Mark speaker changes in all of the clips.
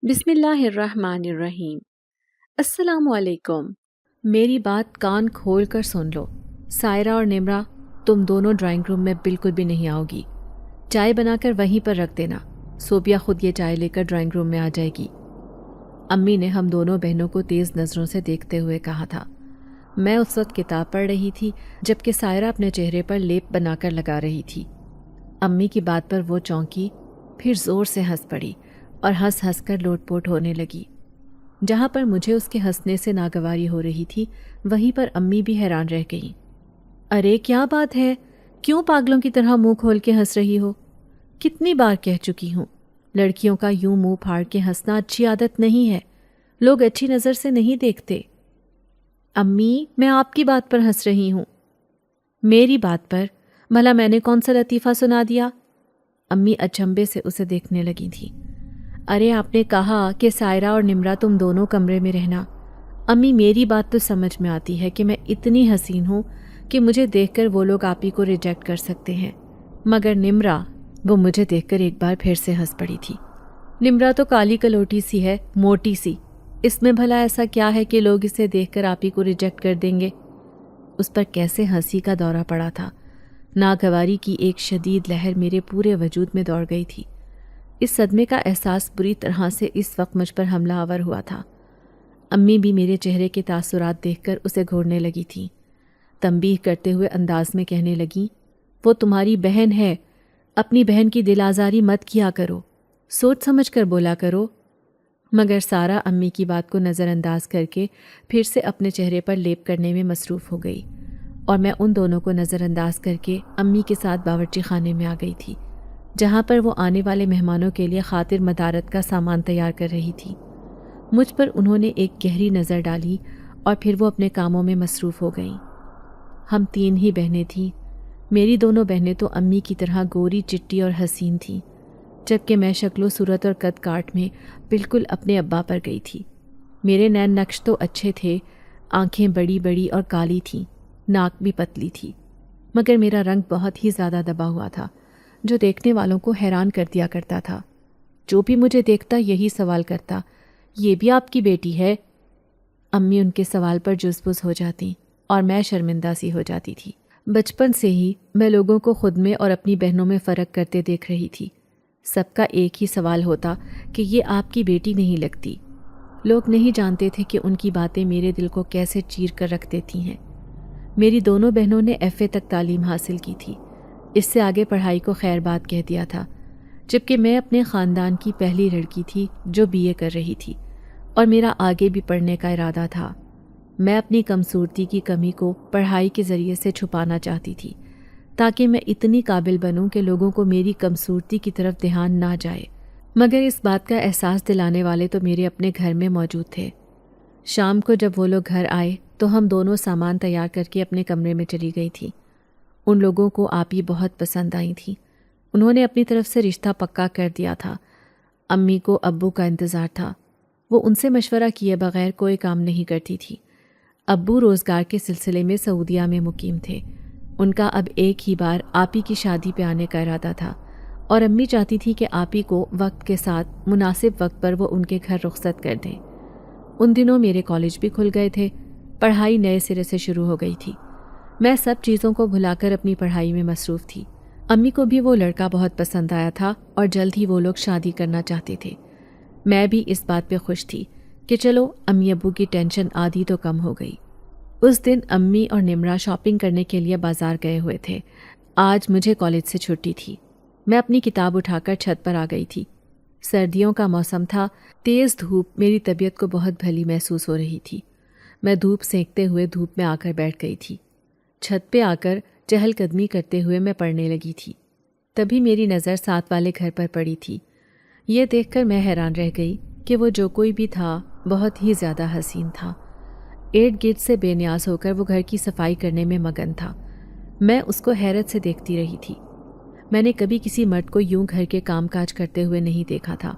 Speaker 1: بسم اللہ الرحمن الرحیم۔ السلام علیکم۔ میری بات کان کھول کر سن لو۔ سائرہ اور نمرہ، تم دونوں ڈرائنگ روم میں بالکل بھی نہیں آؤ گی۔ چائے بنا کر وہیں پر رکھ دینا، صوبیہ خود یہ چائے لے کر ڈرائنگ روم میں آ جائے گی۔ امی نے ہم دونوں بہنوں کو تیز نظروں سے دیکھتے ہوئے کہا تھا۔ میں اس وقت کتاب پڑھ رہی تھی جبکہ سائرہ اپنے چہرے پر لیپ بنا کر لگا رہی تھی۔ امی کی بات پر وہ چونکی، پھر زور سے ہنس پڑی اور ہنس ہنس کر لوٹ پوٹ ہونے لگی۔ جہاں پر مجھے اس کے ہنسنے سے ناگواری ہو رہی تھی، وہیں پر امی بھی حیران رہ گئیں۔ ارے کیا بات ہے؟ کیوں پاگلوں کی طرح منہ کھول کے ہنس رہی ہو؟ کتنی بار کہہ چکی ہوں، لڑکیوں کا یوں منہ پھاڑ کے ہنسنا اچھی عادت نہیں ہے، لوگ اچھی نظر سے نہیں دیکھتے۔ امی، میں آپ کی بات پر ہنس رہی ہوں۔ میری بات پر؟ بھلا میں نے کون سا لطیفہ سنا دیا؟ امی اچنبے سے اسے دیکھنے لگی تھی۔ ارے آپ نے کہا کہ سائرہ اور نمرہ تم دونوں کمرے میں رہنا۔ امی میری بات تو سمجھ میں آتی ہے کہ میں اتنی حسین ہوں کہ مجھے دیکھ کر وہ لوگ آپ ہی کو ریجیکٹ کر سکتے ہیں، مگر نمرہ، وہ مجھے دیکھ کر ایک بار پھر سے ہنس پڑی تھی۔ نمرہ تو کالی کلوٹی سی ہے، موٹی سی، اس میں بھلا ایسا کیا ہے کہ لوگ اسے دیکھ کر آپ ہی کو ریجیکٹ کر دیں گے؟ اس پر کیسے ہنسی کا دورہ پڑا تھا۔ ناگواری کی ایک شدید لہر میرے پورے وجود میں دوڑ گئی تھی۔ اس صدمے کا احساس بری طرح سے اس وقت مجھ پر حملہ آور ہوا تھا۔ امی بھی میرے چہرے کے تاثرات دیکھ کر اسے گھورنے لگی تھیں۔ تنبیہ کرتے ہوئے انداز میں کہنے لگیں، وہ تمہاری بہن ہے، اپنی بہن کی دل آزاری مت کیا کرو، سوچ سمجھ کر بولا کرو۔ مگر سارہ امی کی بات کو نظر انداز کر کے پھر سے اپنے چہرے پر لیپ کرنے میں مصروف ہو گئی، اور میں ان دونوں کو نظر انداز کر کے امی کے ساتھ باورچی خانے میں آ گئی تھی، جہاں پر وہ آنے والے مہمانوں کے لیے خاطر مدارت کا سامان تیار کر رہی تھی۔ مجھ پر انہوں نے ایک گہری نظر ڈالی اور پھر وہ اپنے کاموں میں مصروف ہو گئیں۔ ہم تین ہی بہنیں تھیں۔ میری دونوں بہنیں تو امی کی طرح گوری چٹی اور حسین تھیں، جبکہ میں شکل و صورت اور قد کاٹ میں بالکل اپنے ابا پر گئی تھی۔ میرے نین نقش تو اچھے تھے، آنکھیں بڑی بڑی اور کالی تھیں، ناک بھی پتلی تھی، مگر میرا رنگ بہت ہی زیادہ دبا ہوا تھا، جو دیکھنے والوں کو حیران کر دیا کرتا تھا۔ جو بھی مجھے دیکھتا یہی سوال کرتا، یہ بھی آپ کی بیٹی ہے؟ امی ان کے سوال پر جزبز ہو جاتی اور میں شرمندہ سی ہو جاتی تھی۔ بچپن سے ہی میں لوگوں کو خود میں اور اپنی بہنوں میں فرق کرتے دیکھ رہی تھی۔ سب کا ایک ہی سوال ہوتا کہ یہ آپ کی بیٹی نہیں لگتی۔ لوگ نہیں جانتے تھے کہ ان کی باتیں میرے دل کو کیسے چیر کر رکھ دیتی ہیں۔ میری دونوں بہنوں نے ایف اے تک تعلیم حاصل کی تھی، اس سے آگے پڑھائی کو خیر بات کہہ دیا تھا، جبکہ میں اپنے خاندان کی پہلی لڑکی تھی جو بی اے کر رہی تھی، اور میرا آگے بھی پڑھنے کا ارادہ تھا۔ میں اپنی کمصورتی کی کمی کو پڑھائی کے ذریعے سے چھپانا چاہتی تھی، تاکہ میں اتنی قابل بنوں کہ لوگوں کو میری کمصورتی کی طرف دھیان نہ جائے۔ مگر اس بات کا احساس دلانے والے تو میرے اپنے گھر میں موجود تھے۔ شام کو جب وہ لوگ گھر آئے تو ہم دونوں سامان تیار کر کے اپنے کمرے میں چلی گئی تھی۔ ان لوگوں کو آپ ہی بہت پسند آئی تھیں۔ انہوں نے اپنی طرف سے رشتہ پکا کر دیا تھا۔ امی کو ابو کا انتظار تھا۔ وہ ان سے مشورہ کیے بغیر کوئی کام نہیں کرتی تھی۔ ابو روزگار کے سلسلے میں سعودیہ میں مقیم تھے۔ ان کا اب ایک ہی بار آپی کی شادی پہ آنے کا ارادہ تھا، اور امی چاہتی تھی کہ آپی کو وقت کے ساتھ مناسب وقت پر وہ ان کے گھر رخصت کر دیں۔ ان دنوں میرے کالج بھی کھل گئے تھے، پڑھائی نئے سرے سے شروع ہو گئی تھی۔ میں سب چیزوں کو بھلا کر اپنی پڑھائی میں مصروف تھی۔ امی کو بھی وہ لڑکا بہت پسند آیا تھا اور جلد ہی وہ لوگ شادی کرنا چاہتے تھے۔ میں بھی اس بات پہ خوش تھی کہ چلو امی ابو کی ٹینشن آدھی تو کم ہو گئی۔ اس دن امی اور نمرہ شاپنگ کرنے کے لیے بازار گئے ہوئے تھے۔ آج مجھے کالج سے چھٹی تھی۔ میں اپنی کتاب اٹھا کر چھت پر آ گئی تھی۔ سردیوں کا موسم تھا، تیز دھوپ میری طبیعت کو بہت بھلی محسوس ہو رہی تھی۔ میں دھوپ سینکتے ہوئے دھوپ میں آ کر بیٹھ گئی تھی۔ چھت پہ آ کر چہل قدمی کرتے ہوئے میں پڑھنے لگی تھی۔ تبھی میری نظر ساتھ والے گھر پر پڑی تھی۔ یہ دیکھ کر میں حیران رہ گئی کہ وہ جو کوئی بھی تھا بہت ہی زیادہ حسین تھا۔ ارد گرد سے بے نیاز ہو کر وہ گھر کی صفائی کرنے میں مگن تھا۔ میں اس کو حیرت سے دیکھتی رہی تھی۔ میں نے کبھی کسی مرد کو یوں گھر کے کام کاج کرتے ہوئے نہیں دیکھا تھا،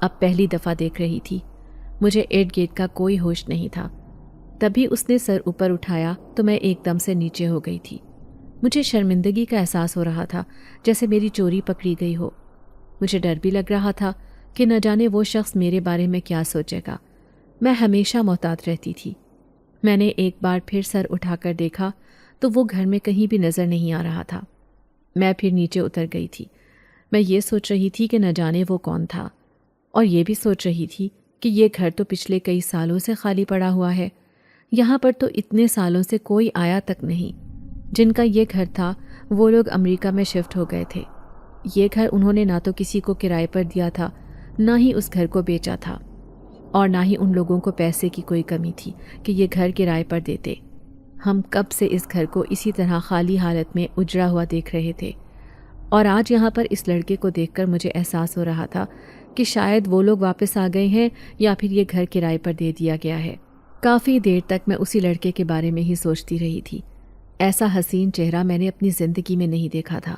Speaker 1: اب پہلی دفعہ دیکھ رہی تھی۔ مجھے ارد گرد کا کوئی ہوش نہیں تھا۔ تبھی اس نے سر اوپر اٹھایا تو میں ایک دم سے نیچے ہو گئی تھی۔ مجھے شرمندگی کا احساس ہو رہا تھا، جیسے میری چوری پکڑی گئی ہو۔ مجھے ڈر بھی لگ رہا تھا کہ نہ جانے وہ شخص میرے بارے میں کیا سوچے گا۔ میں ہمیشہ محتاط رہتی تھی۔ میں نے ایک بار پھر سر اٹھا کر دیکھا تو وہ گھر میں کہیں بھی نظر نہیں آ رہا تھا۔ میں پھر نیچے اتر گئی تھی۔ میں یہ سوچ رہی تھی کہ نہ جانے وہ کون تھا، اور یہ بھی سوچ رہی تھی کہ یہ گھر تو پچھلے کئی سالوں سے خالی پڑا ہوا ہے۔ یہاں پر تو اتنے سالوں سے کوئی آیا تک نہیں۔ جن کا یہ گھر تھا وہ لوگ امریکہ میں شفٹ ہو گئے تھے۔ یہ گھر انہوں نے نہ تو کسی کو کرائے پر دیا تھا، نہ ہی اس گھر کو بیچا تھا، اور نہ ہی ان لوگوں کو پیسے کی کوئی کمی تھی کہ یہ گھر کرائے پر دیتے۔ ہم کب سے اس گھر کو اسی طرح خالی حالت میں اجڑا ہوا دیکھ رہے تھے، اور آج یہاں پر اس لڑکے کو دیکھ کر مجھے احساس ہو رہا تھا کہ شاید وہ لوگ واپس آ گئے ہیں یا پھر یہ گھر کرائے پر دے دیا گیا ہے۔ کافی دیر تک میں اسی لڑکے کے بارے میں ہی سوچتی رہی تھی۔ ایسا حسین چہرہ میں نے اپنی زندگی میں نہیں دیکھا تھا۔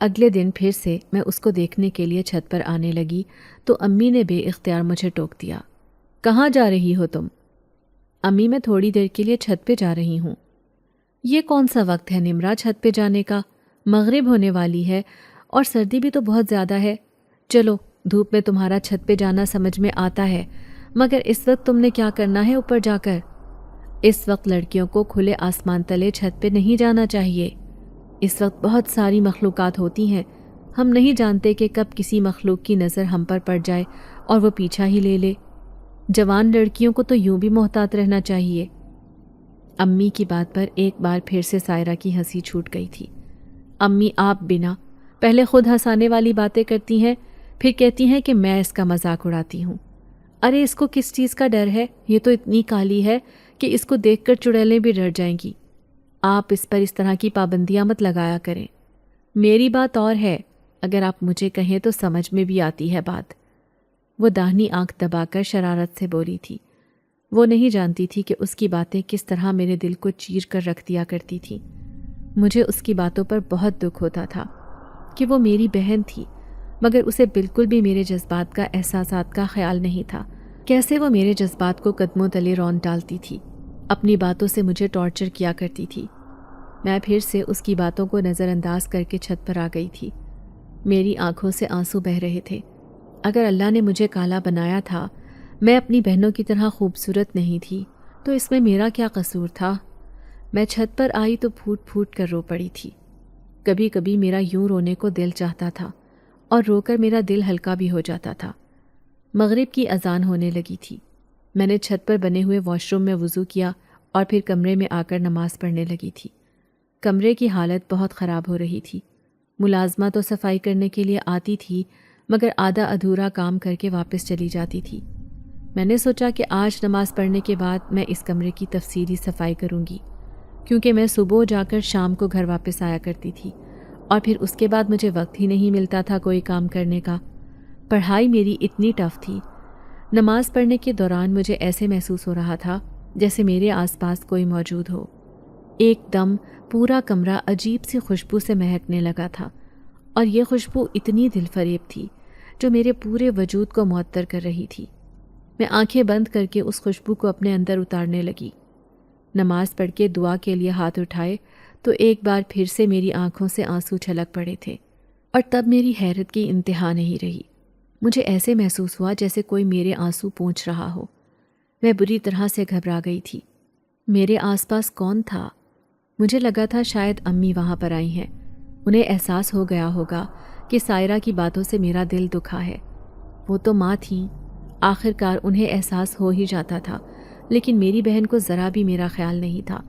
Speaker 1: اگلے دن پھر سے میں اس کو دیکھنے کے لیے چھت پر آنے لگی تو امی نے بے اختیار مجھے ٹوک دیا۔ کہاں جا رہی ہو تم؟ امی میں تھوڑی دیر کے لیے چھت پہ جا رہی ہوں۔ یہ کون سا وقت ہے نمرا چھت پہ جانے کا؟ مغرب ہونے والی ہے اور سردی بھی تو بہت زیادہ ہے۔ چلو، دھوپ میں تمہارا چھت پہ جانا سمجھ میں آتا ہے، مگر اس وقت تم نے کیا کرنا ہے اوپر جا کر؟ اس وقت لڑکیوں کو کھلے آسمان تلے چھت پہ نہیں جانا چاہیے۔ اس وقت بہت ساری مخلوقات ہوتی ہیں، ہم نہیں جانتے کہ کب کسی مخلوق کی نظر ہم پر پڑ جائے اور وہ پیچھا ہی لے لے۔ جوان لڑکیوں کو تو یوں بھی محتاط رہنا چاہیے۔ امی کی بات پر ایک بار پھر سے سائرہ کی ہنسی چھوٹ گئی تھی۔ امی آپ بنا پہلے خود ہنسانے والی باتیں کرتی ہیں، پھر کہتی ہیں کہ میں اس کا مذاق اڑاتی ہوں۔ ارے اس کو کس چیز کا ڈر ہے؟ یہ تو اتنی کالی ہے کہ اس کو دیکھ کر چڑیلیں بھی ڈر جائیں گی۔ آپ اس پر اس طرح کی پابندیاں مت لگایا کریں۔ میری بات اور ہے، اگر آپ مجھے کہیں تو سمجھ میں بھی آتی ہے بات۔ وہ داہنی آنکھ دبا کر شرارت سے بولی تھی۔ وہ نہیں جانتی تھی کہ اس کی باتیں کس طرح میرے دل کو چیر کر رکھ دیا کرتی تھی۔ مجھے اس کی باتوں پر بہت دکھ ہوتا تھا کہ وہ میری بہن تھی، مگر اسے بالکل بھی میرے جذبات کا، احساسات کا خیال نہیں تھا۔ کیسے وہ میرے جذبات کو قدموں تلے رون ڈالتی تھی، اپنی باتوں سے مجھے ٹارچر کیا کرتی تھی۔ میں پھر سے اس کی باتوں کو نظر انداز کر کے چھت پر آ گئی تھی۔ میری آنکھوں سے آنسو بہہ رہے تھے۔ اگر اللہ نے مجھے کالا بنایا تھا، میں اپنی بہنوں کی طرح خوبصورت نہیں تھی، تو اس میں میرا کیا قصور تھا؟ میں چھت پر آئی تو پھوٹ پھوٹ کر رو پڑی تھی۔ کبھی کبھی میرا یوں رونے کو دل چاہتا تھا، اور رو کر میرا دل ہلکا بھی ہو جاتا تھا۔ مغرب کی اذان ہونے لگی تھی۔ میں نے چھت پر بنے ہوئے واش روم میں وضو کیا اور پھر کمرے میں آ کر نماز پڑھنے لگی تھی۔ کمرے کی حالت بہت خراب ہو رہی تھی۔ ملازمہ تو صفائی کرنے کے لیے آتی تھی، مگر آدھا ادھورا کام کر کے واپس چلی جاتی تھی۔ میں نے سوچا کہ آج نماز پڑھنے کے بعد میں اس کمرے کی تفصیلی صفائی کروں گی، کیونکہ میں صبح جا کر شام کو گھر واپس آیا کرتی تھی، اور پھر اس کے بعد مجھے وقت ہی نہیں ملتا تھا کوئی کام کرنے کا۔ پڑھائی میری اتنی ٹف تھی۔ نماز پڑھنے کے دوران مجھے ایسے محسوس ہو رہا تھا جیسے میرے آس پاس کوئی موجود ہو۔ ایک دم پورا کمرہ عجیب سی خوشبو سے مہکنے لگا تھا، اور یہ خوشبو اتنی دل فریب تھی جو میرے پورے وجود کو معطر کر رہی تھی۔ میں آنکھیں بند کر کے اس خوشبو کو اپنے اندر اتارنے لگی۔ نماز پڑھ کے دعا کے لیے ہاتھ اٹھائے تو ایک بار پھر سے میری آنکھوں سے آنسو چھلک پڑے تھے، اور تب میری حیرت کی انتہا نہیں رہی۔ مجھے ایسے محسوس ہوا جیسے کوئی میرے آنسو پونچھ رہا ہو۔ میں بری طرح سے گھبرا گئی تھی۔ میرے آس پاس کون تھا؟ مجھے لگا تھا شاید امی وہاں پر آئی ہیں۔ انہیں احساس ہو گیا ہوگا کہ سائرہ کی باتوں سے میرا دل دکھا ہے۔ وہ تو ماں تھیں، آخر کار انہیں احساس ہو ہی جاتا تھا، لیکن میری بہن کو ذرا بھی میرا خیال نہیں تھا۔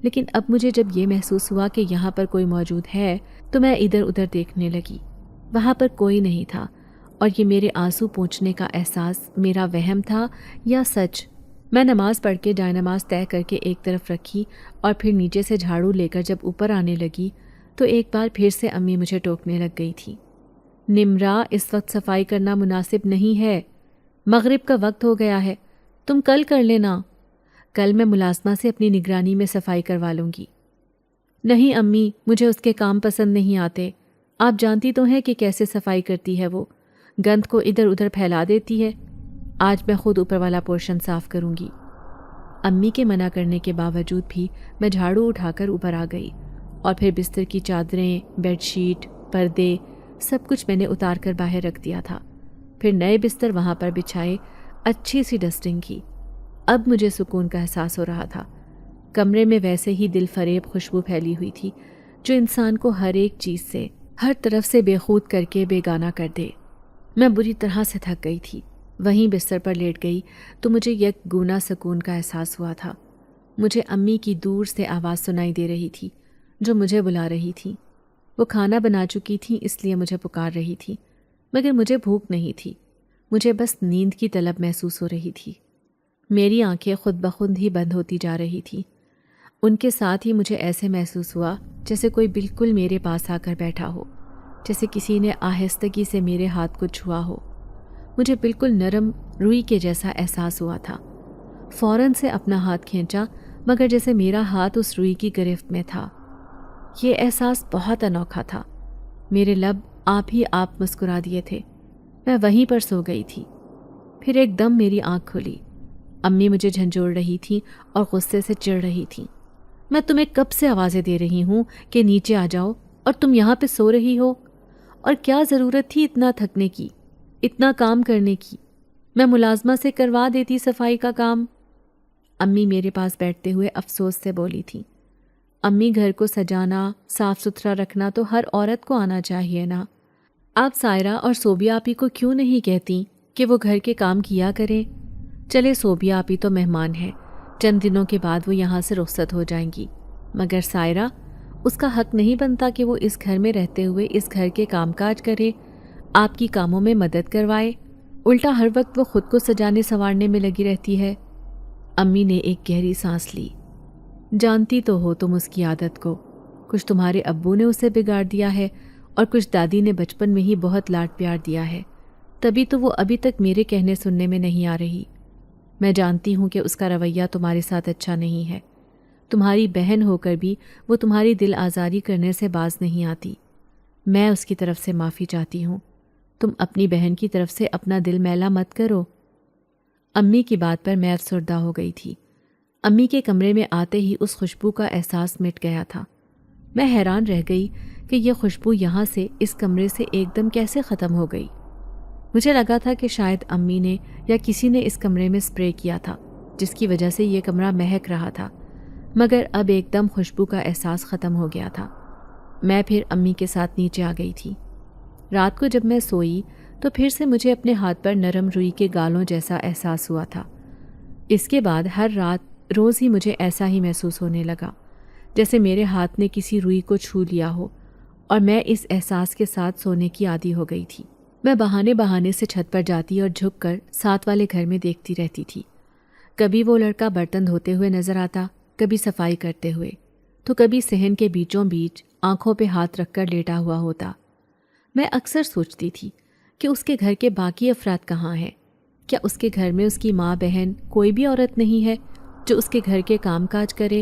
Speaker 1: لیکن اب مجھے جب یہ محسوس ہوا کہ یہاں پر کوئی موجود ہے تو میں ادھر ادھر دیکھنے لگی۔ وہاں پر کوئی نہیں تھا، اور یہ میرے آنسو پونچھنے کا احساس میرا وہم تھا یا سچ؟ میں نماز پڑھ کے جائے نماز طے کر کے ایک طرف رکھی، اور پھر نیچے سے جھاڑو لے کر جب اوپر آنے لگی تو ایک بار پھر سے امی مجھے ٹوکنے لگ گئی تھی۔ نمرا، اس وقت صفائی کرنا مناسب نہیں ہے، مغرب کا وقت ہو گیا ہے، تم کل کر لینا۔ کل میں ملازمہ سے اپنی نگرانی میں صفائی کروا لوں گی۔ نہیں امی، مجھے اس کے کام پسند نہیں آتے۔ آپ جانتی تو ہیں کہ کیسے صفائی کرتی ہے وہ، گند کو ادھر ادھر پھیلا دیتی ہے۔ آج میں خود اوپر والا پورشن صاف کروں گی۔ امی کے منع کرنے کے باوجود بھی میں جھاڑو اٹھا کر اوپر آ گئی، اور پھر بستر کی چادریں، بیڈ شیٹ، پردے، سب کچھ میں نے اتار کر باہر رکھ دیا تھا۔ پھر نئے بستر وہاں پر بچھائے، اچھی سی ڈسٹنگ کی۔ اب مجھے سکون کا احساس ہو رہا تھا۔ کمرے میں ویسے ہی دل فریب خوشبو پھیلی ہوئی تھی جو انسان کو ہر ایک چیز سے، ہر طرف سے بے خود کر کے بیگانہ کر دے۔ میں بری طرح سے تھک گئی تھی۔ وہیں بستر پر لیٹ گئی تو مجھے یک گونا سکون کا احساس ہوا تھا۔ مجھے امی کی دور سے آواز سنائی دے رہی تھی جو مجھے بلا رہی تھی۔ وہ کھانا بنا چکی تھیں اس لیے مجھے پکار رہی تھی، مگر مجھے بھوک نہیں تھی، مجھے بس نیند کی طلب محسوس ہو رہی تھی۔ میری آنکھیں خود بخود ہی بند ہوتی جا رہی تھیں۔ ان کے ساتھ ہی مجھے ایسے محسوس ہوا جیسے کوئی بالکل میرے پاس آ کر بیٹھا ہو، جیسے کسی نے آہستگی سے میرے ہاتھ کو چھوا ہو۔ مجھے بالکل نرم روئی کے جیسا احساس ہوا تھا۔ فوراً سے اپنا ہاتھ کھینچا مگر جیسے میرا ہاتھ اس روئی کی گرفت میں تھا۔ یہ احساس بہت انوکھا تھا۔ میرے لب آپ ہی آپ مسکرا دیے تھے۔ میں وہیں پر سو گئی تھی۔ پھر ایک دم میری آنکھ کھلی۔ امی مجھے جھنجھوڑ رہی تھیں اور غصے سے چڑ رہی تھیں۔ میں تمہیں کب سے آوازیں دے رہی ہوں کہ نیچے آ جاؤ اور تم یہاں پہ سو رہی ہو؟ اور کیا ضرورت تھی اتنا تھکنے کی، اتنا کام کرنے کی؟ میں ملازمہ سے کروا دیتی صفائی کا کام۔ امی میرے پاس بیٹھتے ہوئے افسوس سے بولی تھیں۔ امی، گھر کو سجانا، صاف ستھرا رکھنا تو ہر عورت کو آنا چاہیے نا۔ آپ سائرہ اور صوبیہ آپی کو کیوں نہیں کہتی کہ وہ گھر کے کام کیا کریں؟ چلے صوبیہ آپی تو مہمان ہے، چند دنوں کے بعد وہ یہاں سے رخصت ہو جائیں گی، مگر سائرہ، اس کا حق نہیں بنتا کہ وہ اس گھر میں رہتے ہوئے اس گھر کے کام کاج کرے، آپ کی کاموں میں مدد کروائے؟ الٹا ہر وقت وہ خود کو سجانے سنوارنے میں لگی رہتی ہے۔ امی نے ایک گہری سانس لی۔ جانتی تو ہو تم اس کی عادت کو، کچھ تمہارے ابو نے اسے بگاڑ دیا ہے اور کچھ دادی نے بچپن میں ہی بہت لاڈ پیار دیا ہے، تبھی تو وہ ابھی تک میرے کہنے سننے میں نہیں آ رہی۔ میں جانتی ہوں کہ اس کا رویہ تمہارے ساتھ اچھا نہیں ہے، تمہاری بہن ہو کر بھی وہ تمہاری دل آزاری کرنے سے باز نہیں آتی۔ میں اس کی طرف سے معافی چاہتی ہوں، تم اپنی بہن کی طرف سے اپنا دل میلا مت کرو۔ امی کی بات پر میں افسردہ ہو گئی تھی۔ امی کے کمرے میں آتے ہی اس خوشبو کا احساس مٹ گیا تھا۔ میں حیران رہ گئی کہ یہ خوشبو یہاں سے، اس کمرے سے ایک دم کیسے ختم ہو گئی۔ مجھے لگا تھا کہ شاید امی نے یا کسی نے اس کمرے میں اسپرے کیا تھا جس کی وجہ سے یہ کمرہ مہک رہا تھا، مگر اب ایک دم خوشبو کا احساس ختم ہو گیا تھا۔ میں پھر امی کے ساتھ نیچے آ گئی تھی۔ رات کو جب میں سوئی تو پھر سے مجھے اپنے ہاتھ پر نرم روئی کے گالوں جیسا احساس ہوا تھا۔ اس کے بعد ہر رات روز ہی مجھے ایسا ہی محسوس ہونے لگا جیسے میرے ہاتھ نے کسی روئی کو چھو لیا ہو، اور میں اس احساس کے ساتھ سونے کی عادی ہو گئی تھی۔ میں بہانے سے چھت پر جاتی اور جھک کر ساتھ والے گھر میں دیکھتی رہتی تھی۔ کبھی وہ لڑکا برتن دھوتے ہوئے نظر آتا، کبھی صفائی کرتے ہوئے، تو کبھی صحن کے بیچوں بیچ آنکھوں پہ ہاتھ رکھ کر لیٹا ہوا ہوتا۔ میں اکثر سوچتی تھی کہ اس کے گھر کے باقی افراد کہاں ہیں؟ کیا اس کے گھر میں اس کی ماں، بہن، کوئی بھی عورت نہیں ہے جو اس کے گھر کے کام کاج کرے،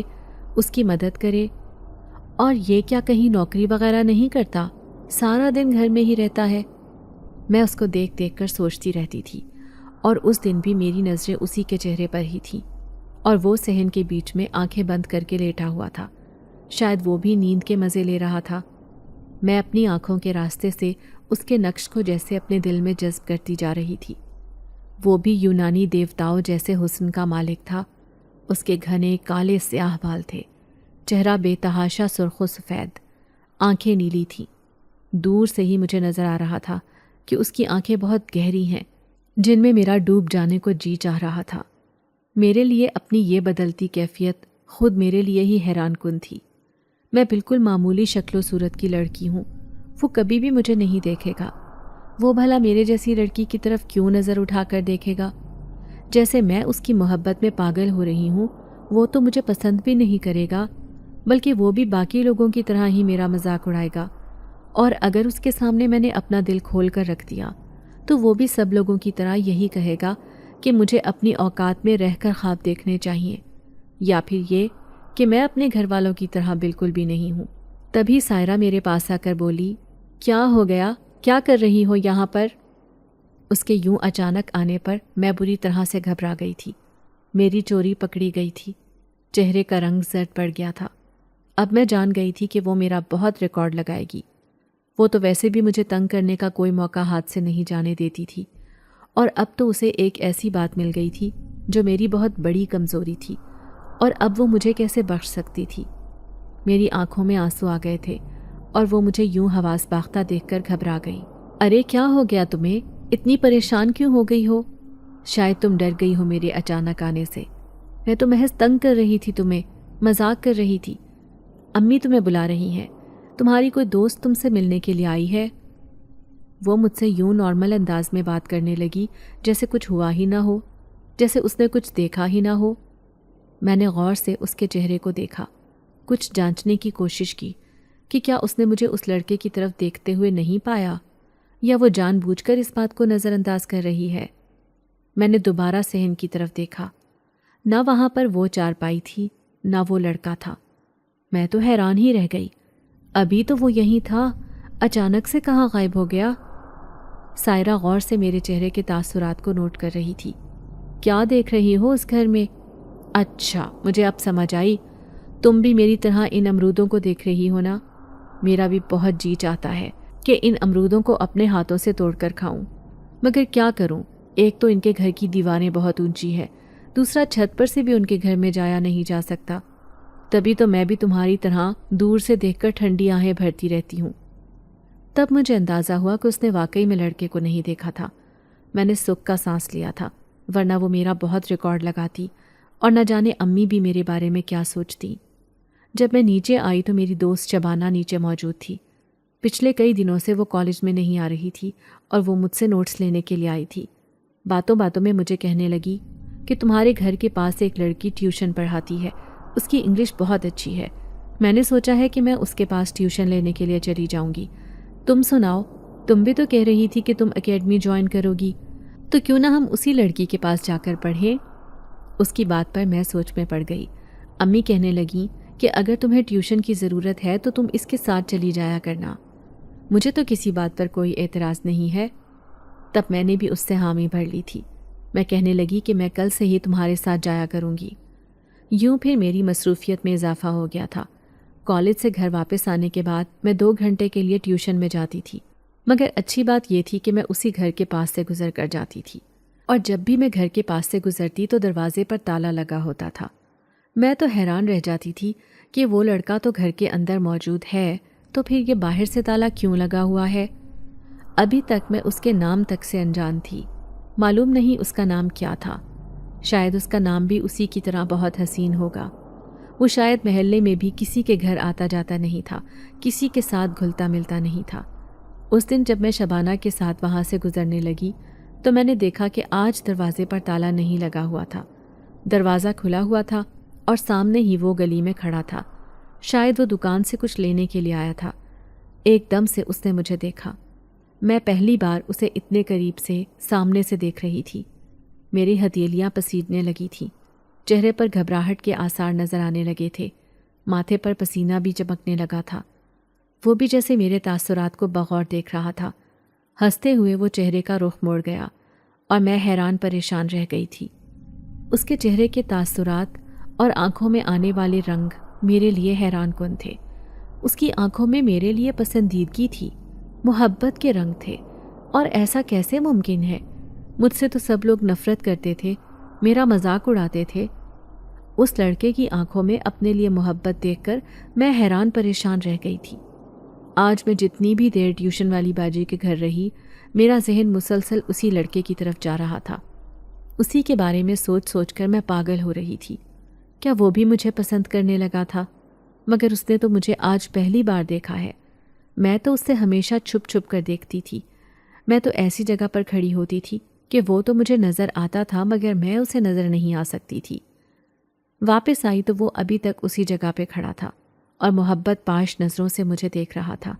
Speaker 1: اس کی مدد کرے؟ اور یہ کیا کہیں نوکری وغیرہ نہیں کرتا، سارا دن گھر میں ہی رہتا ہے؟ میں اس کو دیکھ دیکھ کر سوچتی رہتی تھی، اور اس دن بھی میری نظریں اسی کے چہرے پر ہی تھیں، اور وہ صحن کے بیچ میں آنکھیں بند کر کے لیٹا ہوا تھا۔ شاید وہ بھی نیند کے مزے لے رہا تھا۔ میں اپنی آنکھوں کے راستے سے اس کے نقش کو جیسے اپنے دل میں جذب کرتی جا رہی تھی۔ وہ بھی یونانی دیوتاؤں جیسے حسن کا مالک تھا۔ اس کے گھنے کالے سیاہ بال تھے، چہرہ بے تحاشا سرخ و سفید، آنکھیں نیلی تھیں۔ دور سے ہی مجھے نظر آ رہا تھا کہ اس کی آنکھیں بہت گہری ہیں، جن میں میرا ڈوب جانے کو جی چاہ رہا تھا۔ میرے لیے اپنی یہ بدلتی کیفیت خود میرے لیے ہی حیران کن تھی۔ میں بالکل معمولی شکل و صورت کی لڑکی ہوں، وہ کبھی بھی مجھے نہیں دیکھے گا۔ وہ بھلا میرے جیسی لڑکی کی طرف کیوں نظر اٹھا کر دیکھے گا؟ جیسے میں اس کی محبت میں پاگل ہو رہی ہوں، وہ تو مجھے پسند بھی نہیں کرے گا، بلکہ وہ بھی باقی لوگوں کی طرح ہی میرا مذاق اڑائے گا۔ اور اگر اس کے سامنے میں نے اپنا دل کھول کر رکھ دیا تو وہ بھی سب لوگوں کی طرح یہی کہے گا کہ مجھے اپنی اوقات میں رہ کر خواب دیکھنے چاہیے، یا پھر یہ کہ میں اپنے گھر والوں کی طرح بالکل بھی نہیں ہوں۔ تبھی سائرہ میرے پاس آ کر بولی، کیا ہو گیا؟ کیا کر رہی ہو یہاں پر؟ اس کے یوں اچانک آنے پر میں بری طرح سے گھبرا گئی تھی۔ میری چوری پکڑی گئی تھی، چہرے کا رنگ زرد پڑ گیا تھا۔ اب میں جان گئی تھی کہ وہ میرا بہت ریکارڈ لگائے گی۔ وہ تو ویسے بھی مجھے تنگ کرنے کا کوئی موقع ہاتھ سے نہیں جانے دیتی تھی، اور اب تو اسے ایک ایسی بات مل گئی تھی جو میری بہت بڑی کمزوری تھی، اور اب وہ مجھے کیسے بخش سکتی تھی؟ میری آنکھوں میں آنسو آ گئے تھے اور وہ مجھے یوں حواس باختہ دیکھ کر گھبرا گئی۔ ارے کیا ہو گیا تمہیں؟ اتنی پریشان کیوں ہو گئی ہو؟ شاید تم ڈر گئی ہو میرے اچانک آنے سے۔ میں تو محض تنگ کر رہی تھی تمہیں، مذاق کر رہی تھی۔ امی تمہیں بلا رہی ہیں، تمہاری کوئی دوست تم سے ملنے کے لیے آئی ہے۔ وہ مجھ سے یوں نارمل انداز میں بات کرنے لگی جیسے کچھ ہوا ہی نہ ہو، جیسے اس نے کچھ دیکھا ہی نہ ہو۔ میں نے غور سے اس کے چہرے کو دیکھا، کچھ جانچنے کی کوشش کی کہ کیا اس نے مجھے اس لڑکے کی طرف دیکھتے ہوئے نہیں پایا، یا وہ جان بوجھ کر اس بات کو نظر انداز کر رہی ہے۔ میں نے دوبارہ صحن کی طرف دیکھا، نہ وہاں پر وہ چارپائی تھی، نہ وہ لڑکا تھا۔ میں تو حیران ہی رہ گئی، ابھی تو وہ یہیں تھا، اچانک سے کہاں غائب ہو گیا؟ سائرہ غور سے میرے چہرے کے تاثرات کو نوٹ کر رہی تھی۔ کیا دیکھ رہی ہو اس گھر میں؟ اچھا، مجھے اب سمجھ آئی، تم بھی میری طرح ان امرودوں کو دیکھ رہی ہو نا؟ میرا بھی بہت جی چاہتا ہے کہ ان امرودوں کو اپنے ہاتھوں سے توڑ کر کھاؤں، مگر کیا کروں؟ ایک تو ان کے گھر کی دیواریں بہت اونچی ہے، دوسرا چھت پر سے بھی ان کے گھر میں جایا نہیں جا سکتا۔ تبھی تو میں بھی تمہاری طرح دور سے دیکھ کر ٹھنڈی آہیں بھرتی رہتی ہوں۔ تب مجھے اندازہ ہوا کہ اس نے واقعی میں لڑکے کو نہیں دیکھا تھا۔ میں نے سکھ کا سانس لیا تھا، ورنہ وہ میرا بہت ریکارڈ لگاتی اور نہ جانے امی بھی میرے بارے میں کیا سوچتی۔ جب میں نیچے آئی تو میری دوست شبانہ نیچے موجود تھی۔ پچھلے کئی دنوں سے وہ کالج میں نہیں آ رہی تھی اور وہ مجھ سے نوٹس لینے کے لیے آئی تھی۔ باتوں باتوں میں مجھے کہنے لگی کہ تمہارے گھر کے پاس ایک لڑکی ٹیوشن پڑھاتی ہے، اس کی انگلش بہت اچھی ہے۔ میں نے سوچا ہے کہ میں اس کے پاس ٹیوشن لینے کے لیے چلی جاؤں گی۔ تم سناؤ، تم بھی تو کہہ رہی تھی کہ تم اکیڈمی جوائن کرو گی، تو کیوں نہ ہم اسی لڑکی کے پاس جا کر پڑھیں؟ اس کی بات پر میں سوچ میں پڑ گئی۔ امی کہنے لگیں کہ اگر تمہیں ٹیوشن کی ضرورت ہے تو تم اس کے ساتھ چلی جایا کرنا۔ مجھے تو کسی بات پر کوئی اعتراض نہیں ہے۔ تب میں نے بھی اس سے حامی بھر لی تھی۔ میں کہنے لگی کہ میں کل سے ہی تمہارے ساتھ جایا کروں گی۔ یوں پھر میری مصروفیت میں اضافہ ہو گیا تھا۔ کالج سے گھر واپس آنے کے بعد میں 2 گھنٹے کے لیے ٹیوشن میں جاتی تھی، مگر اچھی بات یہ تھی کہ میں اسی گھر کے پاس سے گزر کر جاتی تھی، اور جب بھی میں گھر کے پاس سے گزرتی تو دروازے پر تالا لگا ہوتا تھا۔ میں تو حیران رہ جاتی تھی کہ وہ لڑکا تو گھر کے اندر موجود ہے، تو پھر یہ باہر سے تالا کیوں لگا ہوا ہے؟ ابھی تک میں اس کے نام تک سے انجان تھی۔ معلوم نہیں اس کا نام کیا تھا، شاید اس کا نام بھی اسی کی طرح بہت حسین ہوگا۔ وہ شاید محلے میں بھی کسی کے گھر آتا جاتا نہیں تھا، کسی کے ساتھ گھلتا ملتا نہیں تھا۔ اس دن جب میں شبانہ کے ساتھ وہاں سے گزرنے لگی تو میں نے دیکھا کہ آج دروازے پر تالا نہیں لگا ہوا تھا، دروازہ کھلا ہوا تھا اور سامنے ہی وہ گلی میں کھڑا تھا۔ شاید وہ دکان سے کچھ لینے کے لیے آیا تھا۔ ایک دم سے اس نے مجھے دیکھا۔ میں پہلی بار اسے اتنے قریب سے سامنے سے دیکھ رہی تھی۔ میری ہتھیلیاں پسیجنے لگی تھیں، چہرے پر گھبراہٹ کے آثار نظر آنے لگے تھے، ماتھے پر پسینہ بھی چمکنے لگا تھا۔ وہ بھی جیسے میرے تاثرات کو بغور دیکھ رہا تھا۔ ہنستے ہوئے وہ چہرے کا رخ موڑ گیا اور میں حیران پریشان رہ گئی تھی۔ اس کے چہرے کے تاثرات اور آنکھوں میں آنے والے رنگ میرے لیے حیران کن تھے۔ اس کی آنکھوں میں میرے لیے پسندیدگی تھی، محبت کے رنگ تھے، اور ایسا کیسے ممکن ہے؟ مجھ سے تو سب لوگ نفرت کرتے تھے، میرا مذاق اڑاتے تھے۔ اس لڑکے کی آنکھوں میں اپنے لیے محبت دیکھ کر میں حیران پریشان رہ گئی تھی۔ آج میں جتنی بھی دیر ٹیوشن والی باجی کے گھر رہی، میرا ذہن مسلسل اسی لڑکے کی طرف جا رہا تھا۔ اسی کے بارے میں سوچ سوچ کر میں پاگل ہو رہی تھی۔ کیا وہ بھی مجھے پسند کرنے لگا تھا؟ مگر اس نے تو مجھے آج پہلی بار دیکھا ہے۔ میں تو اس سے ہمیشہ چھپ چھپ کر دیکھتی تھی۔ میں تو ایسی جگہ پر کھڑی ہوتی تھی کہ وہ تو مجھے نظر آتا تھا مگر میں اسے نظر نہیں آ سکتی تھی۔ واپس آئی تو وہ ابھی تک اسی جگہ پہ کھڑا تھا اور محبت پاش نظروں سے مجھے دیکھ رہا تھا۔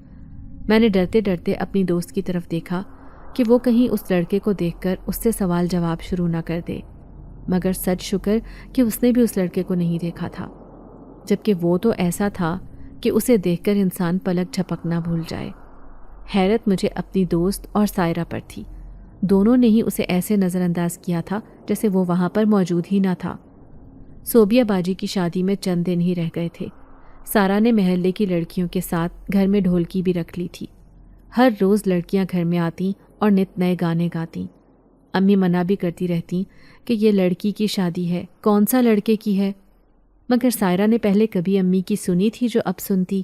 Speaker 1: میں نے ڈرتے ڈرتے اپنی دوست کی طرف دیکھا کہ وہ کہیں اس لڑکے کو دیکھ کر اس سے سوال جواب شروع نہ کر دے، مگر سچ شکر کہ اس نے بھی اس لڑکے کو نہیں دیکھا تھا، جبکہ وہ تو ایسا تھا کہ اسے دیکھ کر انسان پلک جھپکنا بھول جائے۔ حیرت مجھے اپنی دوست اور سائرہ پر تھی۔ دونوں نے ہی اسے ایسے نظر انداز کیا تھا جیسے وہ وہاں پر موجود ہی نہ تھا۔ صوبیہ باجی کی شادی میں چند دن ہی رہ گئے تھے۔ سارا نے محلے کی لڑکیوں کے ساتھ گھر میں ڈھولکی بھی رکھ لی تھی۔ ہر روز لڑکیاں گھر میں آتیں اور نت نئے گانے گاتیں۔ امی منع بھی کرتی رہتی کہ یہ لڑکی کی شادی ہے، کون سا لڑکے کی ہے، مگر سائرہ نے پہلے کبھی امی کی سنی تھی جو اب سنتی۔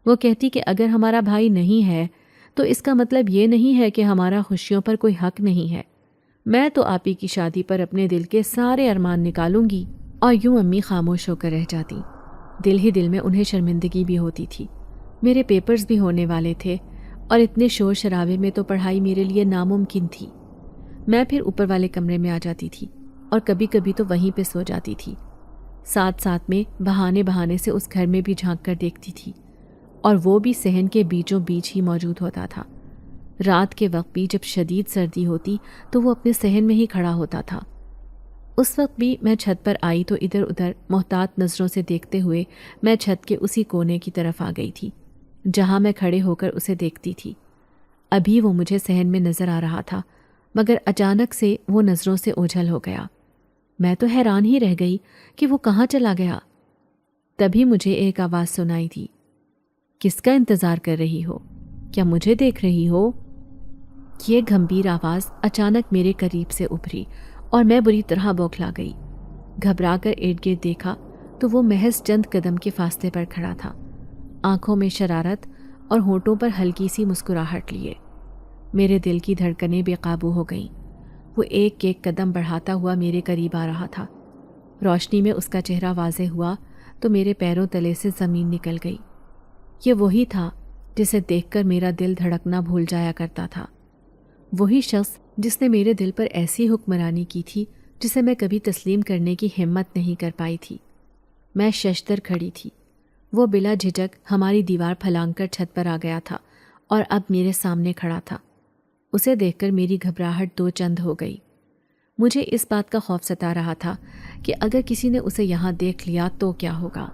Speaker 1: وہ کہتی کہ اگر ہمارا بھائی نہیں ہے تو اس کا مطلب یہ نہیں ہے کہ ہمارا خوشیوں پر کوئی حق نہیں ہے۔ میں تو آپی کی شادی پر اپنے دل کے سارے ارمان نکالوں گی۔ اور یوں امی خاموش ہو کر رہ جاتی۔ دل ہی دل میں انہیں شرمندگی بھی ہوتی تھی۔ میرے پیپرز بھی ہونے والے تھے اور اتنے شور شرابے میں تو پڑھائی میرے لیے ناممکن تھی۔ میں پھر اوپر والے کمرے میں آ جاتی تھی اور کبھی کبھی تو وہیں پہ سو جاتی تھی۔ ساتھ ساتھ میں بہانے بہانے سے اس گھر میں بھی جھانک کر دیکھتی تھی، اور وہ بھی صحن کے بیچوں بیچ ہی موجود ہوتا تھا۔ رات کے وقت بھی جب شدید سردی ہوتی تو وہ اپنے صحن میں ہی کھڑا ہوتا تھا۔ اس وقت بھی میں چھت پر آئی تو ادھر ادھر محتاط نظروں سے دیکھتے ہوئے میں چھت کے اسی کونے کی طرف آ گئی تھی جہاں میں کھڑے ہو کر اسے دیکھتی تھی۔ ابھی وہ مجھے صحن میں نظر آ رہا تھا، مگر اچانک سے وہ نظروں سے اوجھل ہو گیا۔ میں تو حیران ہی رہ گئی کہ وہ کہاں چلا گیا۔ تبھی مجھے ایک آواز سنائی دی، کس کا انتظار کر رہی ہو؟ کیا مجھے دیکھ رہی ہو؟ یہ گھمبیر آواز اچانک میرے قریب سے ابھری اور میں بری طرح بوکھلا گئی۔ گھبرا کر ارد گرد دیکھا تو وہ محض چند قدم کے فاصلے پر کھڑا تھا، آنکھوں میں شرارت اور ہونٹوں پر ہلکی سی مسکراہٹ لیے۔ میرے دل کی دھڑکنیں بے قابو ہو گئیں۔ وہ ایک ایک قدم بڑھاتا ہوا میرے قریب آ رہا تھا۔ روشنی میں اس کا چہرہ واضح ہوا تو میرے پیروں تلے سے زمین نکل گئی۔ یہ وہی تھا جسے دیکھ کر میرا دل دھڑکنا بھول جایا کرتا تھا، وہی شخص جس نے میرے دل پر ایسی حکمرانی کی تھی جسے میں کبھی تسلیم کرنے کی ہمت نہیں کر پائی تھی۔ میں ششدر کھڑی تھی۔ وہ بلا جھجک ہماری دیوار پھلانگ کر چھت پر آ گیا تھا اور اب میرے سامنے کھڑا تھا۔ اسے دیکھ کر میری گھبراہٹ دو چند ہو گئی۔ مجھے اس بات کا خوف ستا رہا تھا کہ اگر کسی نے اسے یہاں دیکھ لیا تو کیا ہوگا۔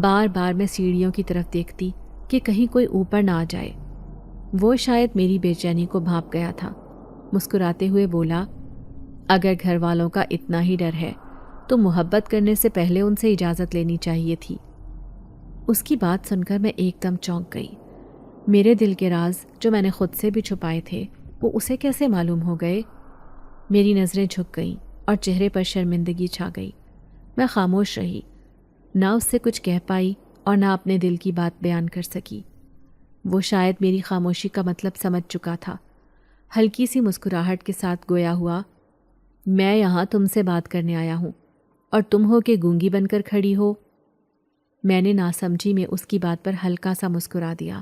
Speaker 1: بار بار میں سیڑھیوں کی طرف دیکھتی کہ کہیں کوئی اوپر نہ آ جائے۔ وہ شاید میری بے چینی کو بھانپ گیا تھا۔ مسکراتے ہوئے بولا، اگر گھر والوں کا اتنا ہی ڈر ہے تو محبت کرنے سے پہلے ان سے اجازت لینی چاہیے تھی۔ اس کی بات سن کر میں ایک دم چونک گئی۔ میرے دل کے راز جو میں نے خود سے بھی چھپائے تھے وہ اسے کیسے معلوم ہو گئے؟ میری نظریں جھک گئیں اور چہرے پر شرمندگی چھا گئی۔ میں خاموش رہی، نہ اس سے کچھ کہہ پائی اور نہ اپنے دل کی بات بیان کر سکی۔ وہ شاید میری خاموشی کا مطلب سمجھ چکا تھا۔ ہلکی سی مسکراہٹ کے ساتھ گویا ہوا، میں یہاں تم سے بات کرنے آیا ہوں اور تم ہو کہ گونگی بن کر کھڑی ہو۔ میں نے ناسمجھی میں اس کی بات پر ہلکا سا مسکرا دیا۔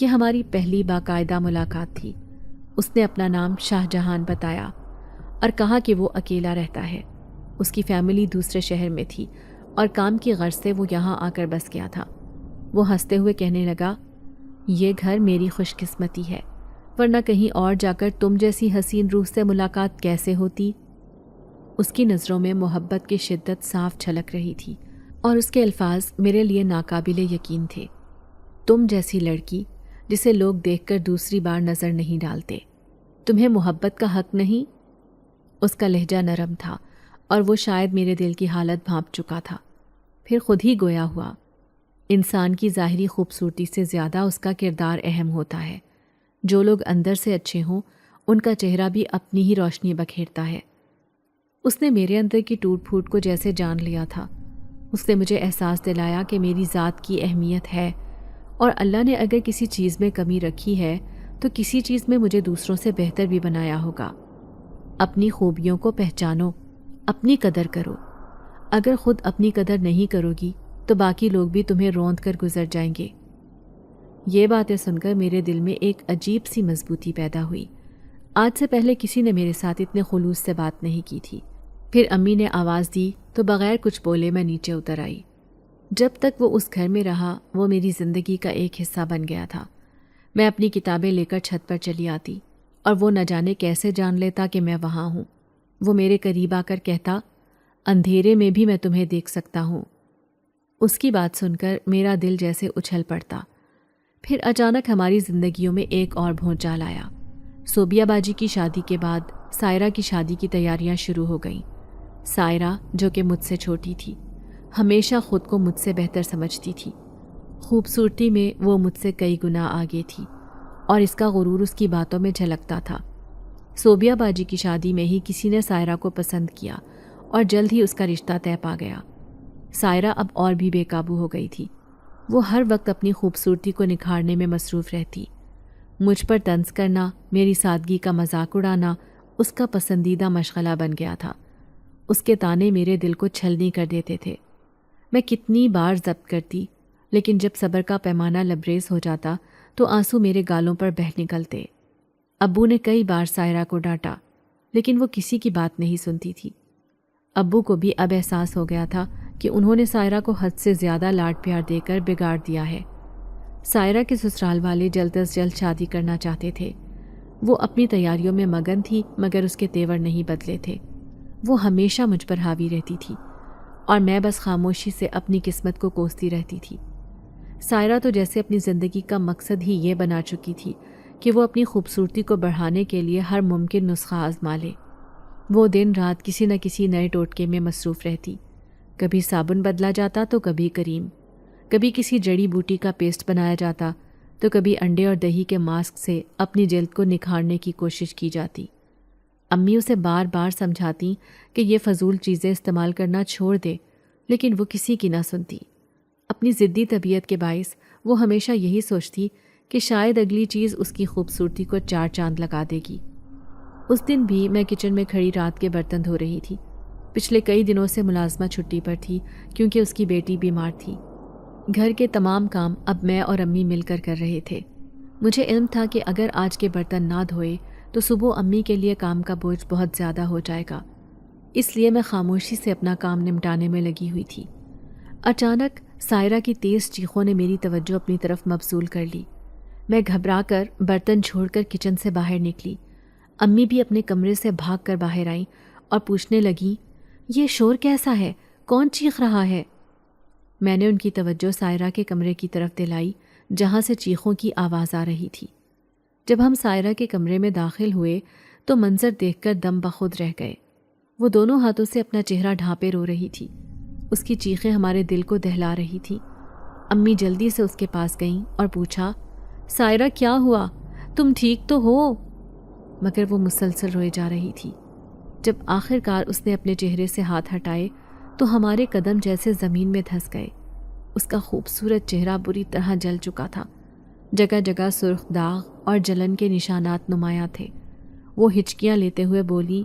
Speaker 1: یہ ہماری پہلی باقاعدہ ملاقات تھی۔ اس نے اپنا نام شاہ جہان بتایا اور کہا کہ وہ اکیلا رہتا ہے۔ اس کی فیملی دوسرے شہر میں تھی اور کام کی غرض سے وہ یہاں آ کر بس گیا تھا۔ وہ ہنستے ہوئے کہنے لگا، یہ گھر میری خوش قسمتی ہے، ورنہ کہیں اور جا کر تم جیسی حسین روح سے ملاقات کیسے ہوتی؟ اس کی نظروں میں محبت کی شدت صاف جھلک رہی تھی اور اس کے الفاظ میرے لیے ناقابل یقین تھے۔ تم جیسی لڑکی جسے لوگ دیکھ کر دوسری بار نظر نہیں ڈالتے، تمہیں محبت کا حق نہیں؟ اس کا لہجہ نرم تھا اور وہ شاید میرے دل کی حالت بھانپ چکا تھا۔ پھر خود ہی گویا ہوا، انسان کی ظاہری خوبصورتی سے زیادہ اس کا کردار اہم ہوتا ہے۔ جو لوگ اندر سے اچھے ہوں ان کا چہرہ بھی اپنی ہی روشنی بکھیرتا ہے۔ اس نے میرے اندر کی ٹوٹ پھوٹ کو جیسے جان لیا تھا۔ اس نے مجھے احساس دلایا کہ میری ذات کی اہمیت ہے، اور اللہ نے اگر کسی چیز میں کمی رکھی ہے تو کسی چیز میں مجھے دوسروں سے بہتر بھی بنایا ہوگا۔ اپنی خوبیوں کو پہچانو، اپنی قدر کرو۔ اگر خود اپنی قدر نہیں کرو گی تو باقی لوگ بھی تمہیں روند کر گزر جائیں گے۔ یہ باتیں سن کر میرے دل میں ایک عجیب سی مضبوطی پیدا ہوئی۔ آج سے پہلے کسی نے میرے ساتھ اتنے خلوص سے بات نہیں کی تھی۔ پھر امی نے آواز دی تو بغیر کچھ بولے میں نیچے اتر آئی۔ جب تک وہ اس گھر میں رہا وہ میری زندگی کا ایک حصہ بن گیا تھا۔ میں اپنی کتابیں لے کر چھت پر چلی آتی اور وہ نہ جانے کیسے جان لیتا کہ میں وہاں ہوں۔ وہ میرے قریب آ کر کہتا، اندھیرے میں بھی میں تمہیں دیکھ سکتا ہوں۔ اس کی بات سن کر میرا دل جیسے اچھل پڑتا۔ پھر اچانک ہماری زندگیوں میں ایک اور بھونچال آیا۔ صوبیہ باجی کی شادی کے بعد سائرہ کی شادی کی تیاریاں شروع ہو گئیں۔ سائرہ جو کہ مجھ سے چھوٹی تھی، ہمیشہ خود کو مجھ سے بہتر سمجھتی تھی۔ خوبصورتی میں وہ مجھ سے کئی گنا آگے تھی اور اس کا غرور اس کی باتوں میں جھلکتا تھا۔ صوبیہ باجی کی شادی میں ہی کسی نے سائرہ کو پسند کیا اور جلد ہی اس کا رشتہ طے پا گیا۔ سائرہ اب اور بھی بے قابو ہو گئی تھی۔ وہ ہر وقت اپنی خوبصورتی کو نکھارنے میں مصروف رہتی۔ مجھ پر طنز کرنا، میری سادگی کا مذاق اڑانا اس کا پسندیدہ مشغلہ بن گیا تھا۔ اس کے طعنے میرے دل کو چھلنی کر دیتے تھے۔ میں کتنی بار ضبط کرتی، لیکن جب صبر کا پیمانہ لبریز ہو جاتا تو آنسو میرے گالوں پر بہہ نکلتے۔ ابو نے کئی بار سائرہ کو ڈانٹا، لیکن وہ کسی کی بات نہیں سنتی تھی۔ ابو کو بھی اب احساس ہو گیا تھا کہ انہوں نے سائرہ کو حد سے زیادہ لاڈ پیار دے کر بگاڑ دیا ہے۔ سائرہ کے سسرال والے جلد از جلد شادی کرنا چاہتے تھے۔ وہ اپنی تیاریوں میں مگن تھی، مگر اس کے تیور نہیں بدلے تھے۔ وہ ہمیشہ مجھ پر حاوی رہتی تھی اور میں بس خاموشی سے اپنی قسمت کو کوستی رہتی تھی۔ سائرہ تو جیسے اپنی زندگی کا مقصد ہی یہ بنا چکی تھی کہ وہ اپنی خوبصورتی کو بڑھانے کے لیے ہر ممکن نسخہ آزما لے۔ وہ دن رات کسی نہ کسی نئے ٹوٹکے میں مصروف رہتی۔ کبھی صابن بدلا جاتا تو کبھی کریم، کبھی کسی جڑی بوٹی کا پیسٹ بنایا جاتا تو کبھی انڈے اور دہی کے ماسک سے اپنی جلد کو نکھارنے کی کوشش کی جاتی۔ امی اسے بار بار سمجھاتی کہ یہ فضول چیزیں استعمال کرنا چھوڑ دے، لیکن وہ کسی کی نہ سنتی۔ اپنی ضدی طبیعت کے باعث وہ ہمیشہ یہی سوچتی کہ شاید اگلی چیز اس کی خوبصورتی کو چار چاند لگا دے گی۔ اس دن بھی میں کچن میں کھڑی رات کے برتن دھو رہی تھی۔ پچھلے کئی دنوں سے ملازمہ چھٹی پر تھی کیونکہ اس کی بیٹی بیمار تھی۔ گھر کے تمام کام اب میں اور امی مل کر رہے تھے۔ مجھے علم تھا کہ اگر آج کے برتن نہ دھوئے تو صبح امی کے لیے کام کا بوجھ بہت زیادہ ہو جائے گا، اس لیے میں خاموشی سے اپنا کام نمٹانے میں لگی ہوئی تھی۔ اچانک سائرہ کی تیز چیخوں نے میری توجہ اپنی طرف مبذول کر لی۔ میں گھبرا کر برتن چھوڑ کر کچن سے باہر نکلی۔ امی بھی اپنے کمرے سے بھاگ کر باہر آئیں اور پوچھنے لگیں، یہ شور کیسا ہے؟ کون چیخ رہا ہے؟ میں نے ان کی توجہ سائرہ کے کمرے کی طرف دلائی جہاں سے چیخوں کی آواز آ رہی تھی۔ جب ہم سائرہ کے کمرے میں داخل ہوئے تو منظر دیکھ کر دم بخود رہ گئے۔ وہ دونوں ہاتھوں سے اپنا چہرہ ڈھانپے رو رہی تھی۔ اس کی چیخیں ہمارے دل کو دہلا رہی تھی۔ امی جلدی سے اس کے پاس گئیں اور پوچھا، سائرہ کیا ہوا؟ تم ٹھیک تو ہو؟ مگر وہ مسلسل روئے جا رہی تھی۔ جب آخر کار اس نے اپنے چہرے سے ہاتھ ہٹائے تو ہمارے قدم جیسے زمین میں دھس گئے۔ اس کا خوبصورت چہرہ بری طرح جل چکا تھا۔ جگہ جگہ سرخ داغ اور جلن کے نشانات نمایاں تھے۔ وہ ہچکیاں لیتے ہوئے بولی،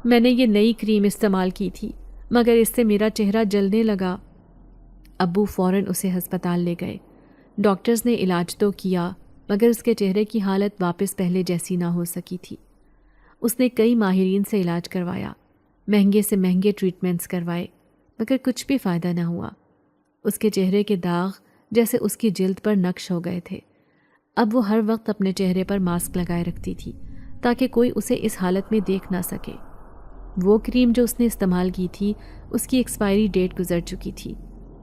Speaker 1: میں نے یہ نئی کریم استعمال کی تھی مگر اس سے میرا چہرہ جلنے لگا۔ ابو فوراً اسے ہسپتال لے گئے۔ ڈاکٹرز نے علاج تو کیا مگر اس کے چہرے کی حالت واپس پہلے جیسی نہ ہو سکی تھی۔ اس نے کئی ماہرین سے علاج کروایا، مہنگے سے مہنگے ٹریٹمنٹس کروائے، مگر کچھ بھی فائدہ نہ ہوا۔ اس کے چہرے کے داغ جیسے اس کی جلد پر نقش ہو گئے تھے۔ اب وہ ہر وقت اپنے چہرے پر ماسک لگائے رکھتی تھی تاکہ کوئی اسے اس حالت میں دیکھ نہ سکے۔ وہ کریم جو اس نے استعمال کی تھی اس کی ایکسپائری ڈیٹ گزر چکی تھی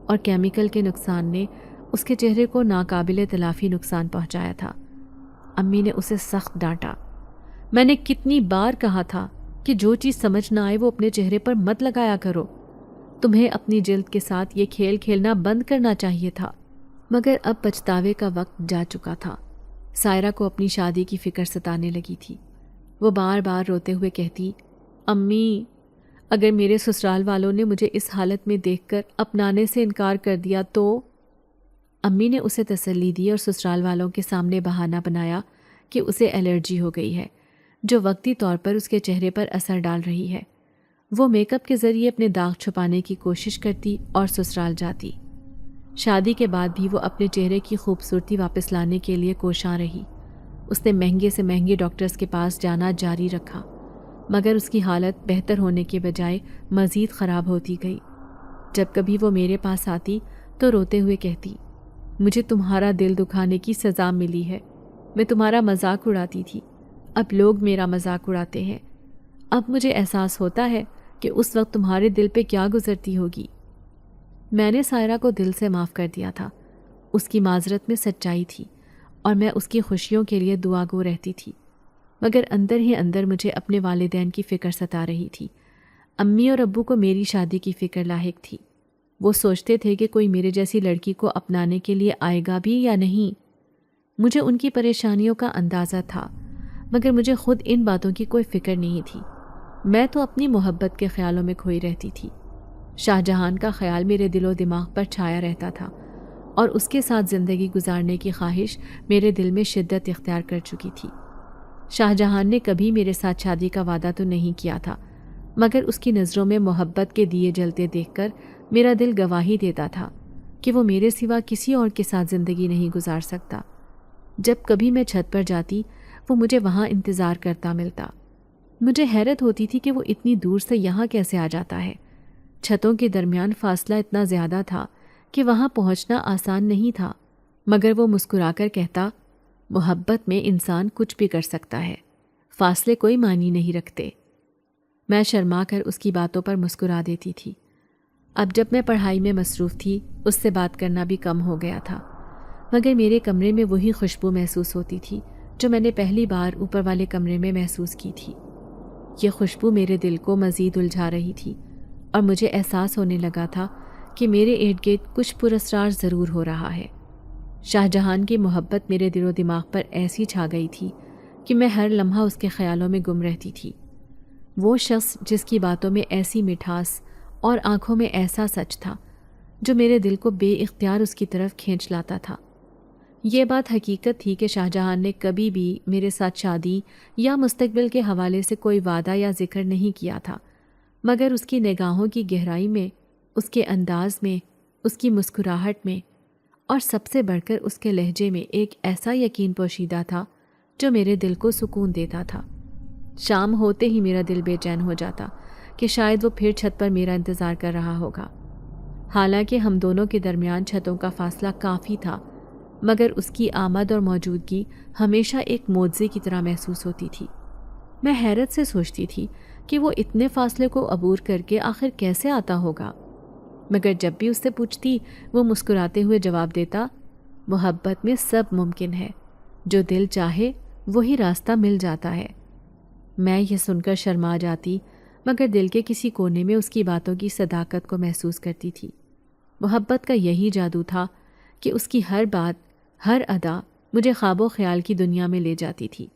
Speaker 1: اور کیمیکل کے نقصان نے اس کے چہرے کو ناقابل تلافی نقصان پہنچایا تھا۔ امی نے اسے سخت ڈانٹا۔ میں نے کتنی بار کہا تھا کہ جو چیز سمجھ نہ آئے وہ اپنے چہرے پر مت لگایا کرو۔ تمہیں اپنی جلد کے ساتھ یہ کھیل کھیلنا بند کرنا چاہیے تھا۔ مگر اب پچھتاوے کا وقت جا چکا تھا۔ سائرہ کو اپنی شادی کی فکر ستانے لگی تھی۔ وہ بار بار روتے ہوئے کہتی، امی، اگر میرے سسرال والوں نے مجھے اس حالت میں دیکھ کر اپنانے سے انکار کر دیا تو؟ امی نے اسے تسلی دی اور سسرال والوں کے سامنے بہانہ بنایا کہ اسے الرجی ہو گئی ہے جو وقتی طور پر اس کے چہرے پر اثر ڈال رہی ہے۔ وہ میک اپ کے ذریعے اپنے داغ چھپانے کی کوشش کرتی اور سسرال جاتی۔ شادی کے بعد بھی وہ اپنے چہرے کی خوبصورتی واپس لانے کے لیے کوشاں رہی۔ اس نے مہنگے سے مہنگے ڈاکٹرز کے پاس جانا جاری رکھا، مگر اس کی حالت بہتر ہونے کے بجائے مزید خراب ہوتی گئی۔ جب کبھی وہ میرے پاس آتی تو روتے ہوئے کہتی، مجھے تمہارا دل دکھانے کی سزا ملی ہے۔ میں تمہارا مذاق اڑاتی تھی، اب لوگ میرا مذاق اڑاتے ہیں۔ اب مجھے احساس ہوتا ہے کہ اس وقت تمہارے دل پہ کیا گزرتی ہوگی۔ میں نے سائرہ کو دل سے معاف کر دیا تھا۔ اس کی معذرت میں سچائی تھی اور میں اس کی خوشیوں کے لیے دعا گو رہتی تھی، مگر اندر ہی اندر مجھے اپنے والدین کی فکر ستا رہی تھی۔ امی اور ابو کو میری شادی کی فکر لاحق تھی۔ وہ سوچتے تھے کہ کوئی میرے جیسی لڑکی کو اپنانے کے لیے آئے گا بھی یا نہیں۔ مجھے ان کی پریشانیوں کا اندازہ تھا، مگر مجھے خود ان باتوں کی کوئی فکر نہیں تھی۔ میں تو اپنی محبت کے خیالوں میں کھوئی رہتی تھی۔ شاہ جہان کا خیال میرے دل و دماغ پر چھایا رہتا تھا اور اس کے ساتھ زندگی گزارنے کی خواہش میرے دل میں شدت اختیار کر چکی تھی۔ شاہ جہان نے کبھی میرے ساتھ شادی کا وعدہ تو نہیں کیا تھا، مگر اس کی نظروں میں محبت کے دیے جلتے دیکھ کر میرا دل گواہی دیتا تھا کہ وہ میرے سوا کسی اور کے ساتھ زندگی نہیں گزار سکتا۔ جب کبھی میں چھت پر جاتی وہ مجھے وہاں انتظار کرتا ملتا۔ مجھے حیرت ہوتی تھی کہ وہ اتنی دور سے یہاں کیسے آ جاتا ہے۔ چھتوں کے درمیان فاصلہ اتنا زیادہ تھا کہ وہاں پہنچنا آسان نہیں تھا، مگر وہ مسکرا کر کہتا، محبت میں انسان کچھ بھی کر سکتا ہے، فاصلے کوئی معنی نہیں رکھتے۔ میں شرما کر اس کی باتوں پر مسکرا دیتی تھی۔ اب جب میں پڑھائی میں مصروف تھی اس سے بات کرنا بھی کم ہو گیا تھا، مگر میرے کمرے میں وہی خوشبو محسوس ہوتی تھی جو میں نے پہلی بار اوپر والے کمرے میں محسوس کی تھی۔ یہ خوشبو میرے دل کو مزید الجھا رہی تھی اور مجھے احساس ہونے لگا تھا کہ میرے ارد گرد کچھ پراسرار ضرور ہو رہا ہے۔ شاہ جہان کی محبت میرے دل و دماغ پر ایسی چھا گئی تھی کہ میں ہر لمحہ اس کے خیالوں میں گم رہتی تھی۔ وہ شخص جس کی باتوں میں ایسی مٹھاس اور آنکھوں میں ایسا سچ تھا جو میرے دل کو بے اختیار اس کی طرف کھینچ لاتا تھا۔ یہ بات حقیقت تھی کہ شاہ جہان نے کبھی بھی میرے ساتھ شادی یا مستقبل کے حوالے سے کوئی وعدہ یا ذکر نہیں کیا تھا، مگر اس کی نگاہوں کی گہرائی میں، اس کے انداز میں، اس کی مسکراہٹ میں اور سب سے بڑھ کر اس کے لہجے میں ایک ایسا یقین پوشیدہ تھا جو میرے دل کو سکون دیتا تھا۔ شام ہوتے ہی میرا دل بے چین ہو جاتا کہ شاید وہ پھر چھت پر میرا انتظار کر رہا ہوگا۔ حالانکہ ہم دونوں کے درمیان چھتوں کا فاصلہ کافی تھا، مگر اس کی آمد اور موجودگی ہمیشہ ایک معجزے کی طرح محسوس ہوتی تھی۔ میں حیرت سے سوچتی تھی کہ وہ اتنے فاصلے کو عبور کر کے آخر کیسے آتا ہوگا، مگر جب بھی اس سے پوچھتی وہ مسکراتے ہوئے جواب دیتا، محبت میں سب ممکن ہے، جو دل چاہے وہی راستہ مل جاتا ہے۔ میں یہ سن کر شرما جاتی، مگر دل کے کسی کونے میں اس کی باتوں کی صداقت کو محسوس کرتی تھی۔ محبت کا یہی جادو تھا کہ اس کی ہر بات، ہر ادا مجھے خواب و خیال کی دنیا میں لے جاتی تھی۔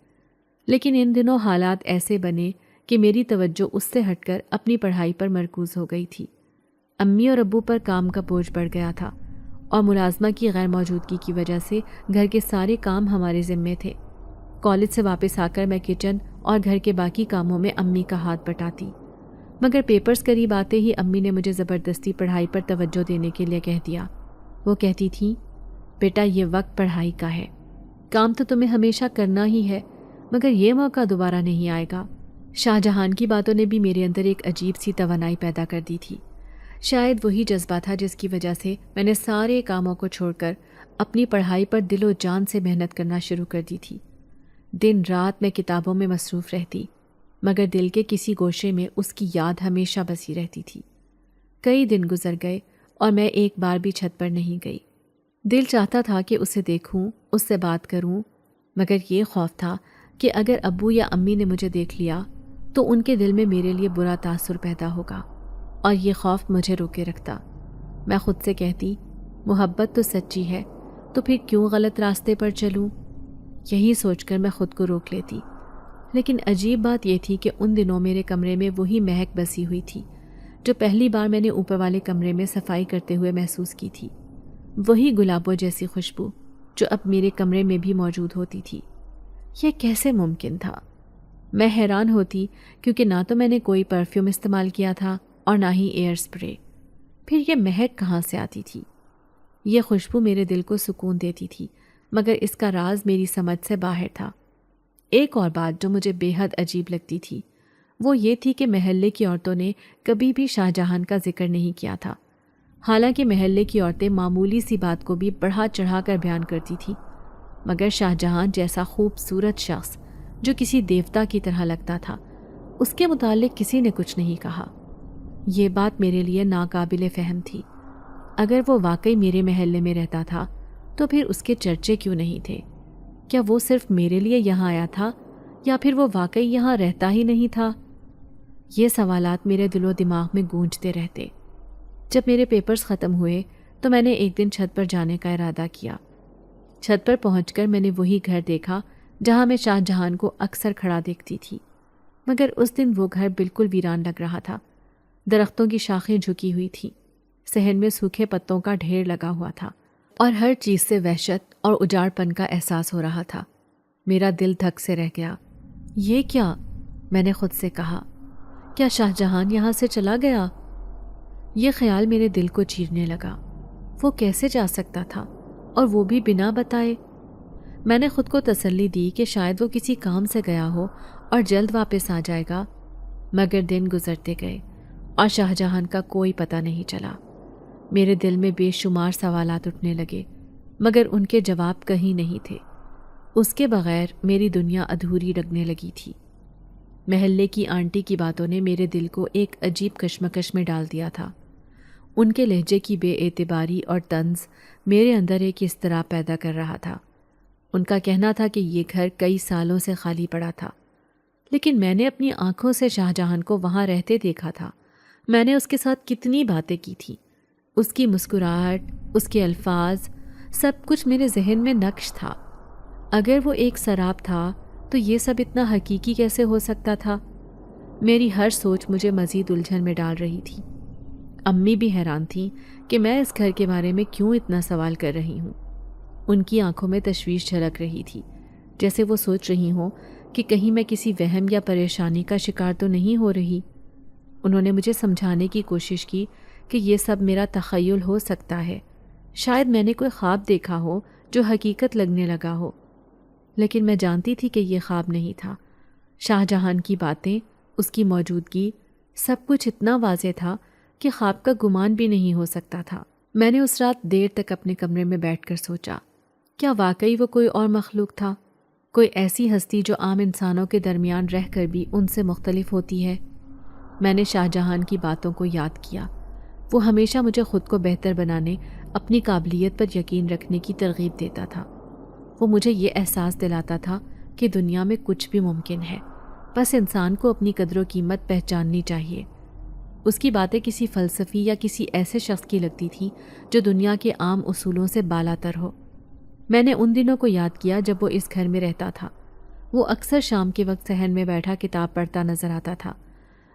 Speaker 1: لیکن ان دنوں حالات ایسے بنے کہ میری توجہ اس سے ہٹ کر اپنی پڑھائی پر مرکوز ہو گئی تھی۔ امی اور ابو پر کام کا بوجھ بڑھ گیا تھا اور ملازمہ کی غیر موجودگی کی وجہ سے گھر کے سارے کام ہمارے ذمے تھے۔ کالج سے واپس آ کر میں کچن اور گھر کے باقی کاموں میں امی کا ہاتھ بٹاتی، مگر پیپرز قریب آتے ہی امی نے مجھے زبردستی پڑھائی پر توجہ دینے کے لیے کہہ دیا۔ وہ کہتی تھیں، بیٹا یہ وقت پڑھائی کا ہے، کام تو تمہیں ہمیشہ کرنا ہی ہے، مگر یہ موقع دوبارہ نہیں آئے گا۔ شاہ جہان کی باتوں نے بھی میرے اندر ایک عجیب سی توانائی پیدا کر دی تھی۔ شاید وہی جذبہ تھا جس کی وجہ سے میں نے سارے کاموں کو چھوڑ کر اپنی پڑھائی پر دل و جان سے محنت کرنا شروع کر دی تھی۔ دن رات میں کتابوں میں مصروف رہتی، مگر دل کے کسی گوشے میں اس کی یاد ہمیشہ بسی رہتی تھی۔ کئی دن گزر گئے اور میں ایک بار بھی چھت پر نہیں گئی۔ دل چاہتا تھا کہ اسے دیکھوں، اس سے بات کروں، مگر یہ خوف تھا کہ اگر ابو یا امی نے مجھے دیکھ لیا تو ان کے دل میں میرے لیے برا تاثر پیدا ہوگا، اور یہ خوف مجھے روکے رکھتا۔ میں خود سے کہتی، محبت تو سچی ہے تو پھر کیوں غلط راستے پر چلوں؟ یہی سوچ کر میں خود کو روک لیتی۔ لیکن عجیب بات یہ تھی کہ ان دنوں میرے کمرے میں وہی مہک بسی ہوئی تھی جو پہلی بار میں نے اوپر والے کمرے میں صفائی کرتے ہوئے محسوس کی تھی، وہی گلابوں جیسی خوشبو جو اب میرے کمرے میں بھی موجود ہوتی تھی۔ یہ کیسے ممکن تھا؟ میں حیران ہوتی کیونکہ نہ تو میں نے کوئی پرفیوم استعمال کیا تھا اور نہ ہی ایئر سپرے۔ پھر یہ مہک کہاں سے آتی تھی؟ یہ خوشبو میرے دل کو سکون دیتی تھی، مگر اس کا راز میری سمجھ سے باہر تھا۔ ایک اور بات جو مجھے بے حد عجیب لگتی تھی وہ یہ تھی کہ محلے کی عورتوں نے کبھی بھی شاہ جہان کا ذکر نہیں کیا تھا، حالانکہ محلے کی عورتیں معمولی سی بات کو بھی بڑھا چڑھا کر بیان کرتی تھی، مگر شاہ جہان جیسا خوبصورت شخص جو کسی دیوتا کی طرح لگتا تھا، اس کے متعلق کسی نے کچھ نہیں کہا۔ یہ بات میرے لیے ناقابل فہم تھی۔ اگر وہ واقعی میرے محلے میں رہتا تھا تو پھر اس کے چرچے کیوں نہیں تھے؟ کیا وہ صرف میرے لیے یہاں آیا تھا یا پھر وہ واقعی یہاں رہتا ہی نہیں تھا؟ یہ سوالات میرے دل و دماغ میں گونجتے رہتے۔ جب میرے پیپرز ختم ہوئے تو میں نے ایک دن چھت پر جانے کا ارادہ کیا۔ چھت پر پہنچ کر میں نے وہی گھر دیکھا جہاں میں شاہ جہان کو اکثر کھڑا دیکھتی تھی، مگر اس دن وہ گھر بالکل ویران لگ رہا تھا۔ درختوں کی شاخیں جھکی ہوئی تھیں، صحن میں سوکھے پتوں کا ڈھیر لگا ہوا تھا اور ہر چیز سے وحشت اور اجاڑ پن کا احساس ہو رہا تھا۔ میرا دل دھک سے رہ گیا۔ یہ کیا؟ میں نے خود سے کہا، کیا شاہ جہان یہاں سے چلا گیا؟ یہ خیال میرے دل کو چیرنے لگا۔ وہ کیسے جا سکتا تھا، اور وہ بھی بنا بتائے؟ میں نے خود کو تسلی دی کہ شاید وہ کسی کام سے گیا ہو اور جلد واپس آ جائے گا، مگر دن گزرتے گئے اور شاہ جہان کا کوئی پتہ نہیں چلا۔ میرے دل میں بے شمار سوالات اٹھنے لگے، مگر ان کے جواب کہیں نہیں تھے۔ اس کے بغیر میری دنیا ادھوری لگنے لگی تھی۔ محلے کی آنٹی کی باتوں نے میرے دل کو ایک عجیب کشمکش میں ڈال دیا تھا۔ ان کے لہجے کی بے اعتباری اور طنز میرے اندر ایک اضطراب پیدا کر رہا تھا۔ ان کا کہنا تھا کہ یہ گھر کئی سالوں سے خالی پڑا تھا، لیکن میں نے اپنی آنکھوں سے شاہ جہان کو وہاں رہتے دیکھا تھا۔ میں نے اس کے ساتھ کتنی باتیں کی تھیں، اس کی مسکراہٹ، اس کے الفاظ، سب کچھ میرے ذہن میں نقش تھا۔ اگر وہ ایک سراب تھا تو یہ سب اتنا حقیقی کیسے ہو سکتا تھا؟ میری ہر سوچ مجھے مزید الجھن میں ڈال رہی تھی۔ امی بھی حیران تھیں کہ میں اس گھر کے بارے میں کیوں اتنا سوال کر رہی ہوں۔ ان کی آنکھوں میں تشویش جھلک رہی تھی، جیسے وہ سوچ رہی ہوں کہ کہیں میں کسی وہم یا پریشانی کا شکار تو نہیں ہو رہی۔ انہوں نے مجھے سمجھانے کی کوشش کی کہ یہ سب میرا تخیل ہو سکتا ہے، شاید میں نے کوئی خواب دیکھا ہو جو حقیقت لگنے لگا ہو، لیکن میں جانتی تھی کہ یہ خواب نہیں تھا۔ شاہ جہان کی باتیں، اس کی موجودگی، سب کچھ اتنا واضح تھا کہ خواب کا گمان بھی نہیں ہو سکتا تھا۔ میں نے اس رات دیر تک اپنے کمرے میں بیٹھ کر سوچا، کیا واقعی وہ کوئی اور مخلوق تھا، کوئی ایسی ہستی جو عام انسانوں کے درمیان رہ کر بھی ان سے مختلف ہوتی ہے؟ میں نے شاہ جہان کی باتوں کو یاد کیا۔ وہ ہمیشہ مجھے خود کو بہتر بنانے، اپنی قابلیت پر یقین رکھنے کی ترغیب دیتا تھا۔ وہ مجھے یہ احساس دلاتا تھا کہ دنیا میں کچھ بھی ممکن ہے، بس انسان کو اپنی قدر و قیمت پہچاننی چاہیے۔ اس کی باتیں کسی فلسفی یا کسی ایسے شخص کی لگتی تھی جو دنیا کے عام اصولوں سے بالا تر ہو۔ میں نے ان دنوں کو یاد کیا جب وہ اس گھر میں رہتا تھا۔ وہ اکثر شام کے وقت صحن میں بیٹھا کتاب پڑھتا نظر آتا تھا۔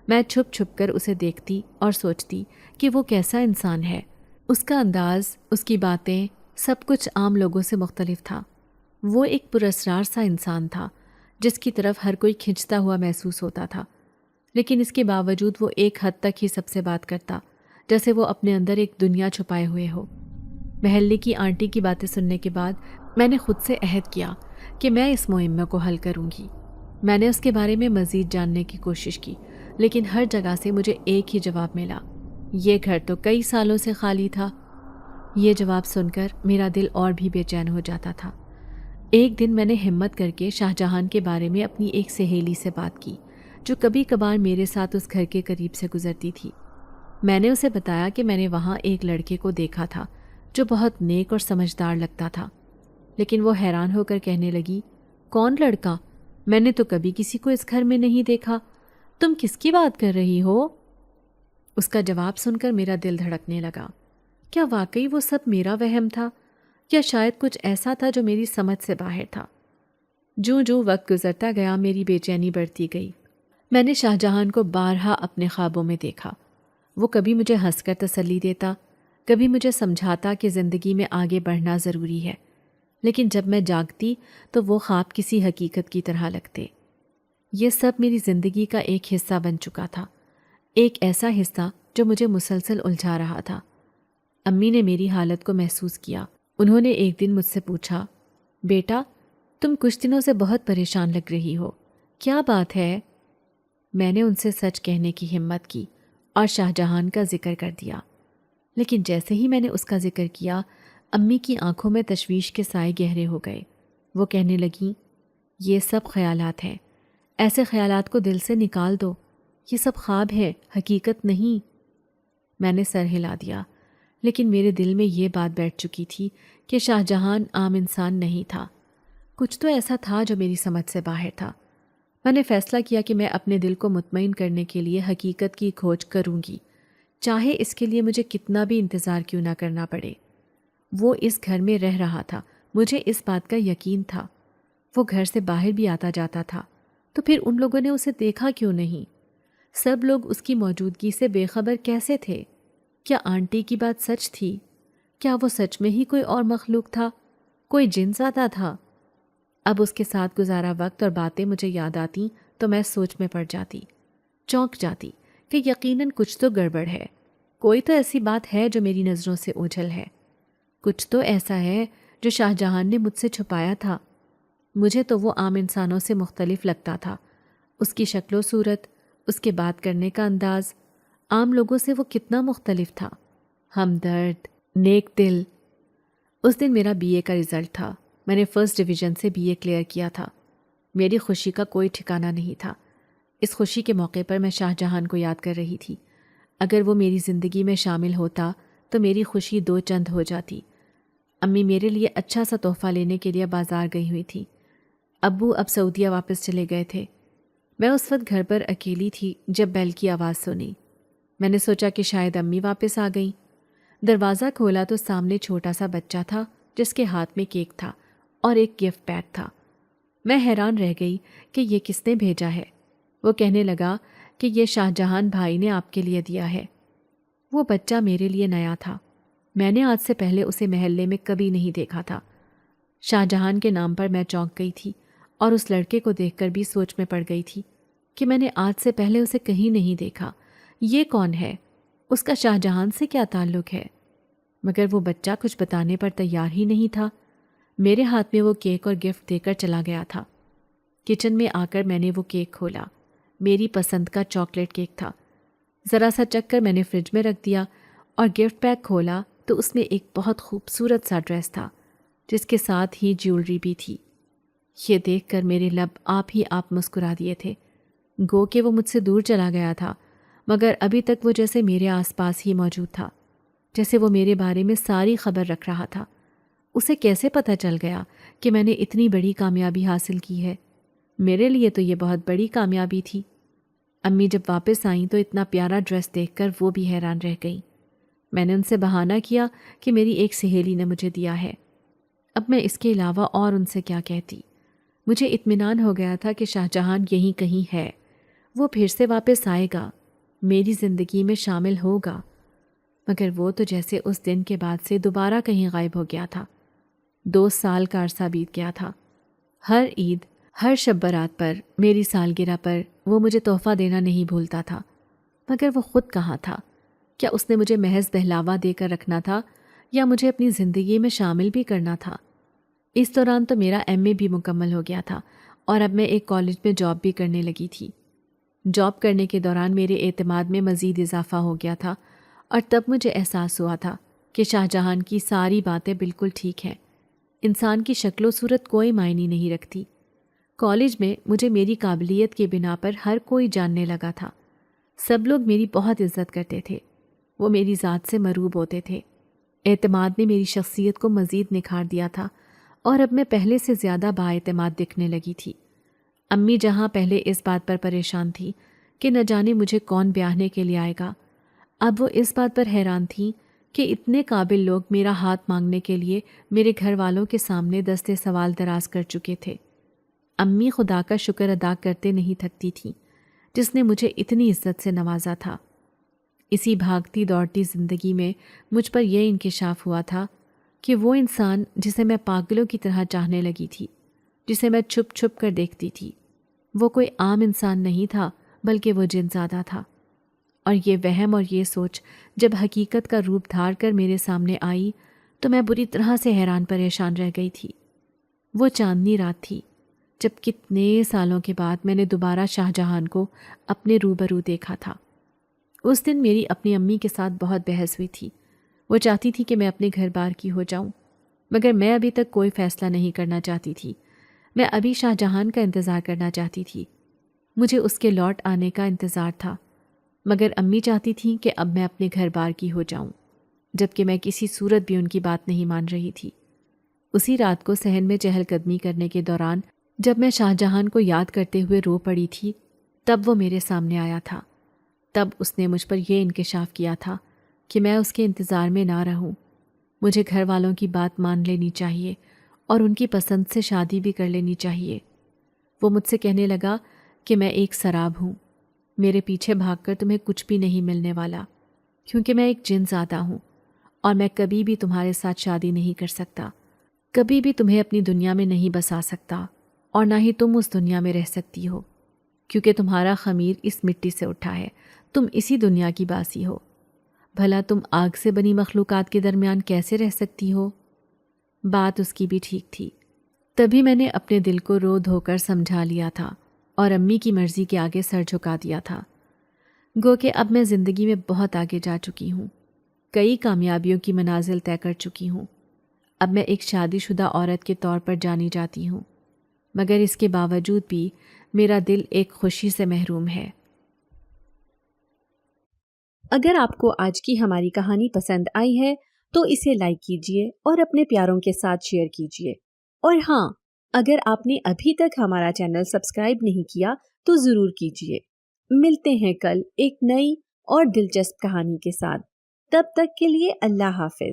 Speaker 1: میں چھپ چھپ کر اسے دیکھتی اور سوچتی کہ وہ کیسا انسان ہے۔ اس کا انداز، اس کی باتیں، سب کچھ عام لوگوں سے مختلف تھا۔ وہ ایک پراسرار سا انسان تھا جس کی طرف ہر کوئی کھنچتا ہوا محسوس ہوتا تھا، لیکن اس کے باوجود وہ ایک حد تک ہی سب سے بات کرتا، جیسے وہ اپنے اندر ایک دنیا چھپائے ہوئے ہو۔ محلے کی آنٹی کی باتیں سننے کے بعد میں نے خود سے عہد کیا کہ میں اس مہمے کو حل کروں گی۔ میں نے اس کے بارے میں مزید جاننے کی کوشش کی، لیکن ہر جگہ سے مجھے ایک ہی جواب ملا، یہ گھر تو کئی سالوں سے خالی تھا۔ یہ جواب سن کر میرا دل اور بھی بے چین ہو جاتا تھا۔ ایک دن میں نے ہمت کر کے شاہ جہان کے بارے میں اپنی ایک سہیلی سے بات کی جو کبھی کبھار میرے ساتھ اس گھر کے قریب سے گزرتی تھی۔ میں نے اسے بتایا کہ میں نے وہاں ایک لڑکے کو دیکھا تھا جو بہت نیک اور سمجھدار لگتا تھا، لیکن وہ حیران ہو کر کہنے لگی، کون لڑکا؟ میں نے تو کبھی کسی کو اس گھر میں نہیں دیکھا، تم کس کی بات کر رہی ہو؟ اس کا جواب سن کر میرا دل دھڑکنے لگا۔ کیا واقعی وہ سب میرا وہم تھا، یا شاید کچھ ایسا تھا جو میری سمجھ سے باہر تھا؟ جوں جوں وقت گزرتا گیا میری بے چینی بڑھتی گئی۔ میں نے شاہ جہان کو بارہا اپنے خوابوں میں دیکھا۔ وہ کبھی مجھے ہنس کر تسلی دیتا، کبھی مجھے سمجھاتا کہ زندگی میں آگے بڑھنا ضروری ہے، لیکن جب میں جاگتی تو وہ خواب کسی حقیقت کی طرح لگتے۔ یہ سب میری زندگی کا ایک حصہ بن چکا تھا، ایک ایسا حصہ جو مجھے مسلسل الجھا رہا تھا۔ امی نے میری حالت کو محسوس کیا۔ انہوں نے ایک دن مجھ سے پوچھا، بیٹا تم کچھ دنوں سے بہت پریشان لگ رہی ہو، کیا بات ہے؟ میں نے ان سے سچ کہنے کی ہمت کی اور شاہ جہان کا ذکر کر دیا، لیکن جیسے ہی میں نے اس کا ذکر کیا، امی کی آنکھوں میں تشویش کے سائے گہرے ہو گئے۔ وہ کہنے لگیں، یہ سب خیالات ہیں، ایسے خیالات کو دل سے نکال دو، یہ سب خواب ہے، حقیقت نہیں۔ میں نے سر ہلا دیا، لیکن میرے دل میں یہ بات بیٹھ چکی تھی کہ شاہ جہان عام انسان نہیں تھا، کچھ تو ایسا تھا جو میری سمجھ سے باہر تھا۔ میں نے فیصلہ کیا کہ میں اپنے دل کو مطمئن کرنے کے لیے حقیقت کی کھوج کروں گی، چاہے اس کے لیے مجھے کتنا بھی انتظار کیوں نہ کرنا پڑے۔ وہ اس گھر میں رہ رہا تھا، مجھے اس بات کا یقین تھا۔ وہ گھر سے باہر بھی آتا جاتا تھا، تو پھر ان لوگوں نے اسے دیکھا کیوں نہیں؟ سب لوگ اس کی موجودگی سے بے خبر کیسے تھے؟ کیا آنٹی کی بات سچ تھی؟ کیا وہ سچ میں ہی کوئی اور مخلوق تھا؟ کوئی جن زادہ تھا؟ اب اس کے ساتھ گزارا وقت اور باتیں مجھے یاد آتی تو میں سوچ میں پڑ جاتی، چونک جاتی کہ یقیناً کچھ تو گڑبڑ ہے، کوئی تو ایسی بات ہے جو میری نظروں سے اوجھل ہے، کچھ تو ایسا ہے جو شاہ جہان نے مجھ سے چھپایا تھا۔ مجھے تو وہ عام انسانوں سے مختلف لگتا تھا، اس کی شکل و صورت، اس کے بات کرنے کا انداز عام لوگوں سے وہ کتنا مختلف تھا، ہمدرد، نیک دل۔ اس دن میرا بی اے کا رزلٹ تھا، میں نے فرسٹ ڈویژن سے بی اے کلیئر کیا تھا۔ میری خوشی کا کوئی ٹھکانہ نہیں تھا۔ اس خوشی کے موقع پر میں شاہ جہان کو یاد کر رہی تھی۔ اگر وہ میری زندگی میں شامل ہوتا تو میری خوشی دو چند ہو جاتی۔ امی میرے لیے اچھا سا تحفہ لینے کے لیے بازار گئی ہوئی تھی۔ ابو اب سعودیہ واپس چلے گئے تھے۔ میں اس وقت گھر پر اکیلی تھی جب بیل کی آواز سنی۔ میں نے سوچا کہ شاید امی واپس آ گئیں۔ دروازہ کھولا تو سامنے چھوٹا سا بچہ تھا جس کے ہاتھ میں کیک تھا اور ایک گفٹ پیک تھا۔ میں حیران رہ گئی کہ یہ کس نے بھیجا ہے۔ وہ کہنے لگا کہ یہ شاہ جہان بھائی نے آپ کے لیے دیا ہے۔ وہ بچہ میرے لیے نیا تھا، میں نے آج سے پہلے اسے محلے میں کبھی نہیں دیکھا تھا۔ شاہ جہان کے نام پر میں چونک گئی تھی اور اس لڑکے کو دیکھ کر بھی سوچ میں پڑ گئی تھی کہ میں نے آج سے پہلے اسے کہیں نہیں دیکھا۔ یہ کون ہے؟ اس کا شاہ جہان سے کیا تعلق ہے؟ مگر وہ بچہ کچھ بتانے پر تیار ہی نہیں تھا۔ میرے ہاتھ میں وہ کیک اور گفٹ دے کر چلا گیا تھا۔ کچن میں آ کر میں نے وہ کیک کھولا۔ میری پسند کا چاکلیٹ کیک تھا۔ ذرا سا چکھ کر میں نے فریج میں رکھ دیا اور گفٹ پیک کھولا تو اس میں ایک بہت خوبصورت سا ڈریس تھا جس کے ساتھ ہی جیولری بھی تھی۔ یہ دیکھ کر میرے لب آپ مسکرا دیے تھے۔ گو کہ وہ مجھ سے دور چلا گیا تھا، مگر ابھی تک وہ جیسے میرے آس پاس ہی موجود تھا، جیسے وہ میرے بارے میں ساری خبر رکھ رہا تھا۔ اسے کیسے پتہ چل گیا کہ میں نے اتنی بڑی کامیابی حاصل کی ہے؟ میرے لیے تو یہ بہت بڑی کامیابی تھی۔ امی جب واپس آئیں تو اتنا پیارا ڈریس دیکھ کر وہ بھی حیران رہ گئیں۔ میں نے ان سے بہانہ کیا کہ میری ایک سہیلی نے مجھے دیا ہے۔ اب میں اس کے علاوہ اور ان سے کیا کہتی؟ مجھے اطمینان ہو گیا تھا کہ شاہ جہان یہیں کہیں ہے، وہ پھر سے واپس آئے گا، میری زندگی میں شامل ہوگا۔ مگر وہ تو جیسے اس دن کے بعد سے دوبارہ کہیں غائب ہو گیا تھا۔ 2 سال کا عرصہ بیت گیا تھا۔ ہر عید، ہر شب برات پر، میری سالگرہ پر وہ مجھے تحفہ دینا نہیں بھولتا تھا۔ مگر وہ خود کہاں تھا؟ کیا اس نے مجھے محض بہلاوا دے کر رکھنا تھا یا مجھے اپنی زندگی میں شامل بھی کرنا تھا؟ اس دوران تو میرا ایم اے بھی مکمل ہو گیا تھا اور اب میں ایک کالج میں جاب بھی کرنے لگی تھی۔ جاب کرنے کے دوران میرے اعتماد میں مزید اضافہ ہو گیا تھا اور تب مجھے احساس ہوا تھا کہ شاہ جہان کی ساری باتیں بالکل ٹھیک ہیں۔ انسان کی شکل و صورت کوئی معنی نہیں رکھتی۔ کالج میں مجھے میری قابلیت کے بنا پر ہر کوئی جاننے لگا تھا۔ سب لوگ میری بہت عزت کرتے تھے، وہ میری ذات سے مروب ہوتے تھے۔ اعتماد نے میری شخصیت کو مزید نکھار دیا تھا اور اب میں پہلے سے زیادہ بااعتماد دکھنے لگی تھی۔ امی جہاں پہلے اس بات پر پریشان تھی کہ نہ جانے مجھے کون بیاہنے کے لیے آئے گا، اب وہ اس بات پر حیران تھیں کہ اتنے قابل لوگ میرا ہاتھ مانگنے کے لیے میرے گھر والوں کے سامنے دستے سوال دراز کر چکے تھے۔ امی خدا کا شکر ادا کرتے نہیں تھکتی تھیں جس نے مجھے اتنی عزت سے نوازا تھا۔ اسی بھاگتی دوڑتی زندگی میں مجھ پر یہ انکشاف ہوا تھا کہ وہ انسان جسے میں پاگلوں کی طرح چاہنے لگی تھی، جسے میں چھپ چھپ کر دیکھتی تھی، وہ کوئی عام انسان نہیں تھا بلکہ وہ جن زادہ تھا۔ اور یہ وہم اور یہ سوچ جب حقیقت کا روپ دھار کر میرے سامنے آئی تو میں بری طرح سے حیران پریشان رہ گئی تھی۔ وہ چاندنی رات تھی جب کتنے سالوں کے بعد میں نے دوبارہ شاہ جہان کو اپنے روبرو دیکھا تھا۔ اس دن میری اپنی امی کے ساتھ بہت بحث ہوئی تھی۔ وہ چاہتی تھی کہ میں اپنے گھر بار کی ہو جاؤں، مگر میں ابھی تک کوئی فیصلہ نہیں کرنا چاہتی تھی۔ میں ابھی شاہ جہان کا انتظار کرنا چاہتی تھی۔ مجھے اس کے لوٹ آنے کا انتظار تھا، مگر امی چاہتی تھیں کہ اب میں اپنے گھر بار کی ہو جاؤں، جبکہ میں کسی صورت بھی ان کی بات نہیں مان رہی تھی۔ اسی رات کو صحن میں چہل قدمی کرنے کے دوران جب میں شاہ جہان کو یاد کرتے ہوئے رو پڑی تھی، تب وہ میرے سامنے آیا تھا۔ تب اس نے مجھ پر یہ انکشاف کیا تھا کہ میں اس کے انتظار میں نہ رہوں، مجھے گھر والوں کی بات مان لینی چاہیے اور ان کی پسند سے شادی بھی کر لینی چاہیے۔ وہ مجھ سے کہنے لگا کہ میں ایک سراب ہوں، میرے پیچھے بھاگ کر تمہیں کچھ بھی نہیں ملنے والا، کیونکہ میں ایک جن زادہ ہوں اور میں کبھی بھی تمہارے ساتھ شادی نہیں کر سکتا، کبھی بھی تمہیں اپنی دنیا میں نہیں بسا سکتا، اور نہ ہی تم اس دنیا میں رہ سکتی ہو، کیونکہ تمہارا خمیر اس مٹی سے اٹھا ہے، تم اسی دنیا کی باسی ہو۔ بھلا تم آگ سے بنی مخلوقات کے درمیان کیسے رہ سکتی ہو؟ بات اس کی بھی ٹھیک تھی۔ تبھی میں نے اپنے دل کو رو دھو کر سمجھا لیا تھا اور امی کی مرضی کے آگے سر جھکا دیا تھا۔ گو کہ اب میں زندگی میں بہت آگے جا چکی ہوں، کئی کامیابیوں کی منازل طے کر چکی ہوں۔ اب میں ایک شادی شدہ عورت کے طور پر جانی جاتی ہوں، مگر اس کے باوجود بھی میرا دل ایک خوشی سے محروم ہے۔
Speaker 2: اگر آپ کو آج کی ہماری کہانی پسند آئی ہے تو اسے لائک کیجیے اور اپنے پیاروں کے ساتھ شیئر کیجیے، اور ہاں، اگر آپ نے ابھی تک ہمارا چینل سبسکرائب نہیں کیا تو ضرور کیجیے۔ ملتے ہیں کل ایک نئی اور دلچسپ کہانی کے ساتھ، تب تک کے لیے اللہ حافظ۔